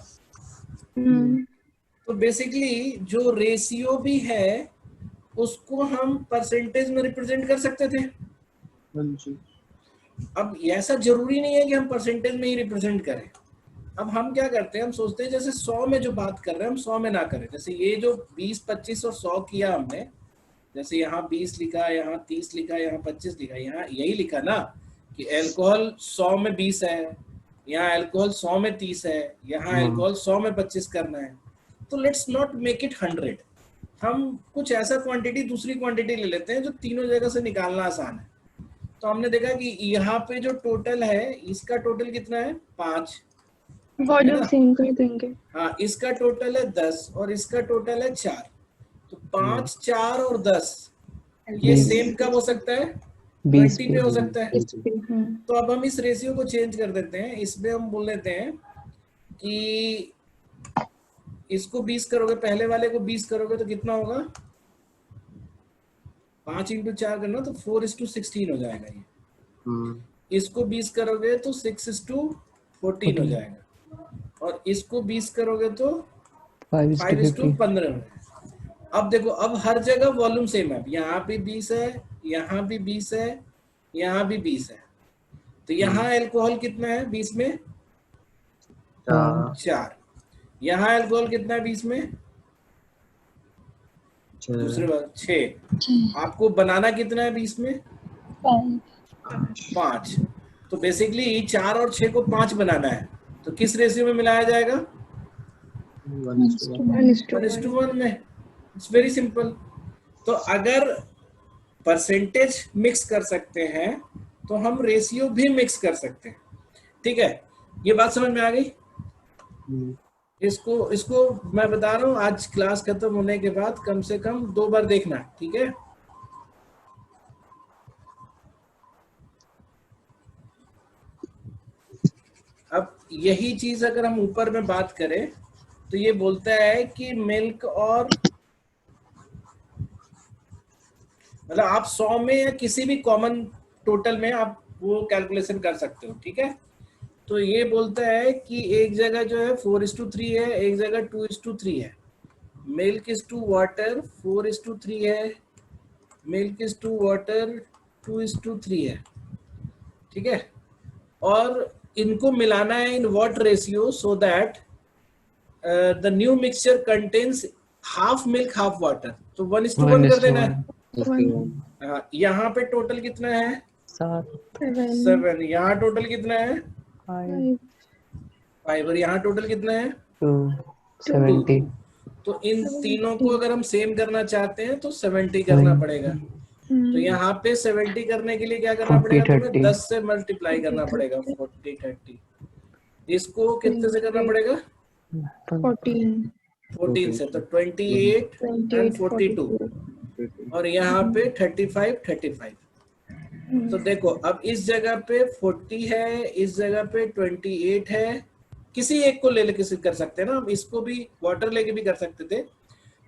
तो बेसिकली जो रेशियो भी है उसको हम परसेंटेज में रिप्रेजेंट कर सकते थे। अब ऐसा जरूरी नहीं है कि हम परसेंटेज में ही रिप्रेजेंट करें। अब हम क्या करते हैं, हम सोचते हैं जैसे 100 में जो बात कर रहे हैं हम 100 में ना करें। जैसे ये जो 20, 25 और 100 किया हमने, जैसे यहाँ 20 लिखा, यहाँ 30 लिखा, यहाँ 25 लिखा, यहाँ यही लिखा ना कि अल्कोहल 100 में 20 है, यहाँ अल्कोहल 100 में 30 है, यहाँ अल्कोहल 100 में 25 करना है। तो लेट्स नॉट मेक इट 100, हम कुछ ऐसा क्वांटिटी, दूसरी क्वांटिटी ले लेते हैं जो तीनों जगह से निकालना आसान है। तो हमने देखा कि यहाँ पे जो टोटल है, इसका टोटल कितना है? 5। वॉल्यूम सेम कर देंगे। हाँ, इसका टोटल है 10 और इसका टोटल है 4। तो 5, 4 और 10 ये सेम कब हो सकता है? 20 पे हो सकता है। तो अब हम इस रेशियो को चेंज कर देते हैं, इसमें हम बोल देते हैं कि इसको 20 करोगे, पहले वाले को 20 करोगे तो कितना होगा? 5 × 4 करना तो 4:16 हो जाएगा ये। इसको 20 करोगे तो 6:14 हो जाएगा, और इसको 20 करोगे तो 5:15 में। अब देखो, अब हर जगह वॉल्यूम सेम है, यहाँ भी 20 है, यहाँ भी 20 है, यहाँ भी 20 है, तो यहाँ अल्कोहल कितना है 20 में? 4। यहाँ अल्कोहल कितना है 20 में? दूसरी बात 6। आपको बनाना कितना है 20 में? 5। तो बेसिकली 4 और 6 को 5 बनाना है, तो किस रेशियो में मिलाया जाएगा? 1:1 में। It's very simple. तो अगर परसेंटेज मिक्स कर सकते हैं तो हम रेशियो भी मिक्स कर सकते हैं। ठीक है, ये बात समझ में आ गई? इसको मैं बता रहा हूँ, आज क्लास खत्म होने के बाद कम से कम 2 बार देखना, ठीक है? अब यही चीज अगर हम ऊपर में बात करें तो ये बोलता है कि मिल्क और मतलब आप 100 में या किसी भी कॉमन टोटल में आप वो कैलकुलेशन कर सकते हो, ठीक है? तो ये बोलता है कि एक जगह जो है 4:3 है, एक जगह 2:3 है। मिल्क इज टू वाटर 4:3 है, मिल्क इज टू वाटर 2:3 है, ठीक है? और इनको मिलाना है in what ratio so that the new mixture contains half milk half water. तो 1:1 कर देना है। यहाँ पे टोटल कितना है? 7। यहाँ टोटल कितना है? 5। और यहाँ टोटल कितना है? 70। तो इन तीनों को अगर हम सेम करना चाहते हैं तो 70 करना पड़ेगा। तो यहाँ पे 70 करने के लिए क्या करना पड़ेगा? तुम्हें 10 से मल्टीप्लाई करना पड़ेगा। 40 30। इसको कितने से करना पड़ेगा? 14 से। तो 28 and 42। और यहाँ पे 35 35। तो देखो, अब इस जगह पे 40 है, इस जगह पे 28 है। किसी एक को ले किसी कर सकते हैं ना, हम इसको भी वाटर लेके भी कर सकते थे।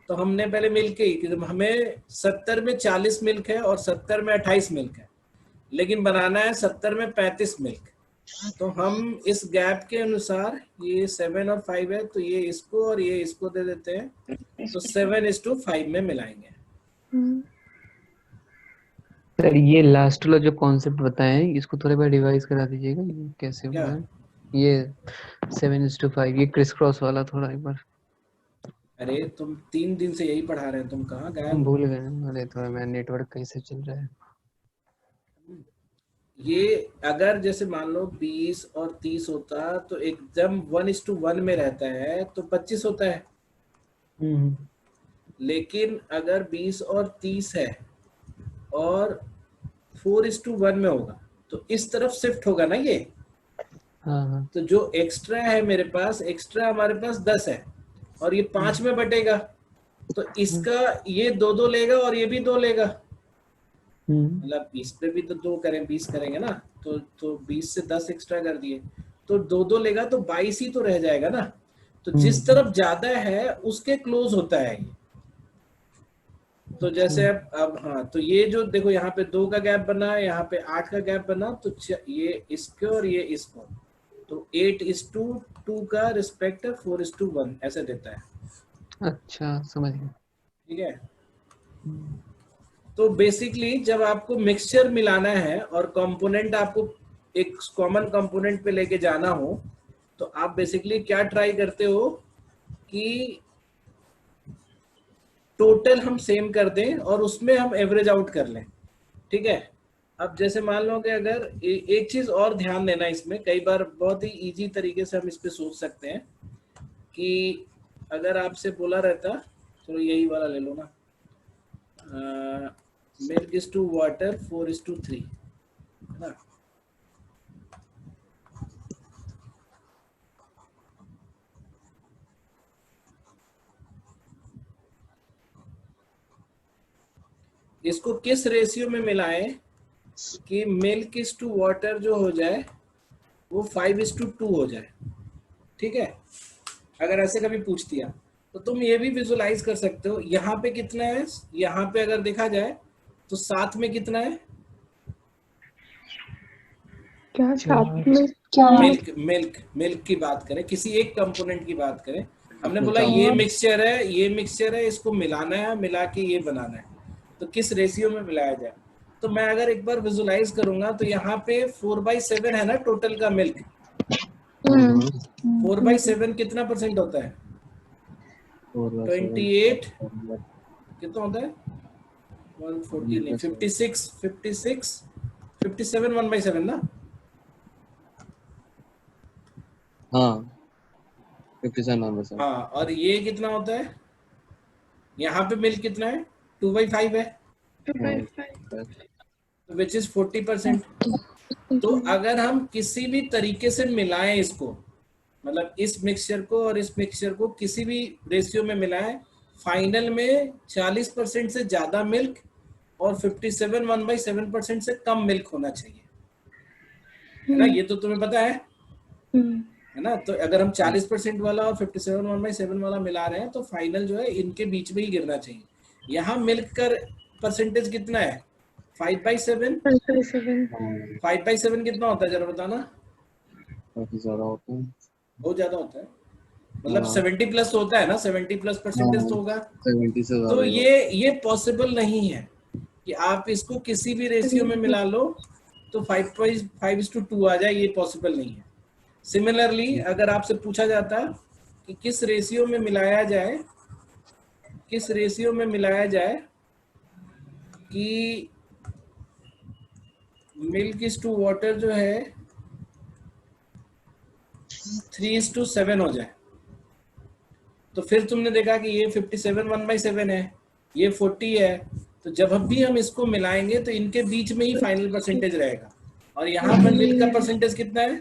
तो हमने पहले मिल्क ही, हमें 70 में 40 मिल्क है और 70 में 28 मिल्क है, लेकिन बनाना है 70 में 35 मिल्क। तो हम इस गैप के अनुसार, ये 7 और 5 है, तो ये इसको और ये इसको दे देते हैं, तो 7:5 में मिलाएंगे। सर ये लास्ट वाला जो कॉन्सेप्ट बताए हैं इसको थोड़ा बार रिवाइज करा दीजिएगा, ये कैसे हुआ है? ये 7:5 ये क्रिस क्रॉस वाला थोड़ा एक बार। अरे तुम 3 दिन से यही पढ़ा रहे हैं, तुम कहाँ गए? भूल गए। अरे थोड़ा मैं नेटवर्क कैसे चल रहा है। ये अगर जैसे मान लो 20 और 30 होता तो एकदम 1:1 में रहता है तो 25 होता है। लेकिन अगर 20 और 30 है और 4:1 में होगा तो इस तरफ शिफ्ट होगा ना ये। हाँ। तो जो एक्स्ट्रा है मेरे पास, एक्स्ट्रा हमारे पास 10 है और ये 5 में बटेगा, तो इसका ये 2 लेगा और ये भी 2 लेगा। मतलब इस पे भी तो 2 करें, 20 करेंगे ना, तो 20 से 10 एक्स्ट्रा कर दिए, तो 2 लेगा तो 22 ही तो रह जाएगा ना। तो जिस तरफ ज्यादा है उसके क्लोज होता है ये। तो जैसे अब हाँ, तो ये जो देखो यहाँ पे 2 का गैप बना, यहाँ पे 8 का गैप बना, तो ये इसको और ये इसको, तो 8:2 का रिस्पेक्ट 4:1 ऐसे देता है। अच्छा समझ गया। ठीक है। तो बेसिकली जब आपको मिक्सचर मिलाना है और कंपोनेंट आपको एक कॉमन कंपोनेंट पे लेके जाना हो, तो आप बेसिकली क्या ट्राई करते हो कि टोटल हम सेम कर दें और उसमें हम एवरेज आउट कर लें। ठीक है। अब जैसे मान लो कि अगर एक चीज और ध्यान देना, इसमें कई बार बहुत ही इजी तरीके से हम इस पे सोच सकते हैं कि अगर आपसे बोला रहता, चलो यही वाला ले लो ना, मिल्क इज टू वाटर 4:3 है ना। इसको किस रेशियो में मिलाएं कि मिल्क इज टू वाटर जो हो जाए वो 5:2 हो जाए। ठीक है। अगर ऐसे कभी पूछ दिया तो तुम ये भी विजुलाइज कर सकते हो, यहाँ पे कितना है, यहाँ पे अगर देखा जाए तो 7 में कितना है, क्या साथ में क्या मिल्क की बात करें, किसी एक कंपोनेंट की बात करें हमने बोला ये मिक्सचर है, इसको मिलाना है, मिला के ये बनाना है, तो किस रेशियो में मिलाया जाए। तो मैं अगर एक बार विजुलाइज करूंगा तो यहाँ पे 4/7 है ना टोटल का मिल्क। 4/7 कितना परसेंट होता है? 28 कितना होता है? 140 नहीं, 57 1/7 ना। हाँ 57 हाँ, और ये कितना होता है? यहाँ पे मिल्क कितना है? 2/5 है, विच इज 40%। तो अगर हम किसी भी तरीके से मिलाएं इसको, मतलब इस मिक्सचर को और इस मिक्सचर को किसी भी रेशियो में मिलाएं, फाइनल में 40% से ज्यादा मिल्क और 57 1/7% से कम मिल्क होना चाहिए, है ना। ये तो तुम्हें पता है ना। तो अगर हम 40% वाला और 57 1/7 वाला मिला रहे हैं तो फाइनल जो है इनके बीच में ही गिरना चाहिए। यहाँ मिल्क का परसेंटेज कितना है? 5/7। 5/7 कितना होता है जरा बताना? काफी ज्यादा होता है, बहुत ज्यादा होता है, मतलब 70 प्लस होता है ना, 70 प्लस परसेंटेज तो होगा। 70 से तो ज्यादा ये पॉसिबल नहीं है कि आप इसको किसी भी रेशियो में मिला लो तो 5/2 आ जाए, ये पॉसिबल नहीं है। सिमिलरली अगर आपसे पूछा जाता कि किस रेशियो में मिलाया जाए कि मिल्क इज टू वाटर जो है 3:7 हो जाए, तो फिर तुमने देखा कि ये 57 1/7 है, ये 40 है, तो जब भी हम इसको मिलाएंगे तो इनके बीच में ही फाइनल परसेंटेज रहेगा। और यहाँ पर मिल्क का परसेंटेज कितना है?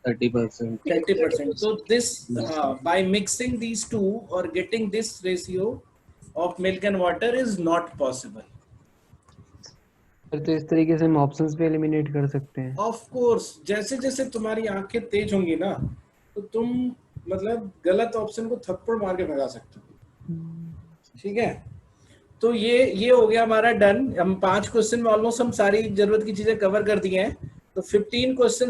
30%। So this by mixing these two or getting this ratio of milk and water is not possible. तो इस तरीके से हम ऑप्शंस पे एलिमिनेट कर सकते हैं। Of course, जैसे जैसे तुम्हारी आंखें तेज होंगी ना तो तुम मतलब गलत ऑप्शन को थप्पड़ मार के भगा सकते हो, ठीक है। तो ये हो गया हमारा डन। हम 5 क्वेश्चन ऑलमोस्ट हम सारी जरूरत की चीजें कवर कर दी हैं। तो 15 क्वेश्चन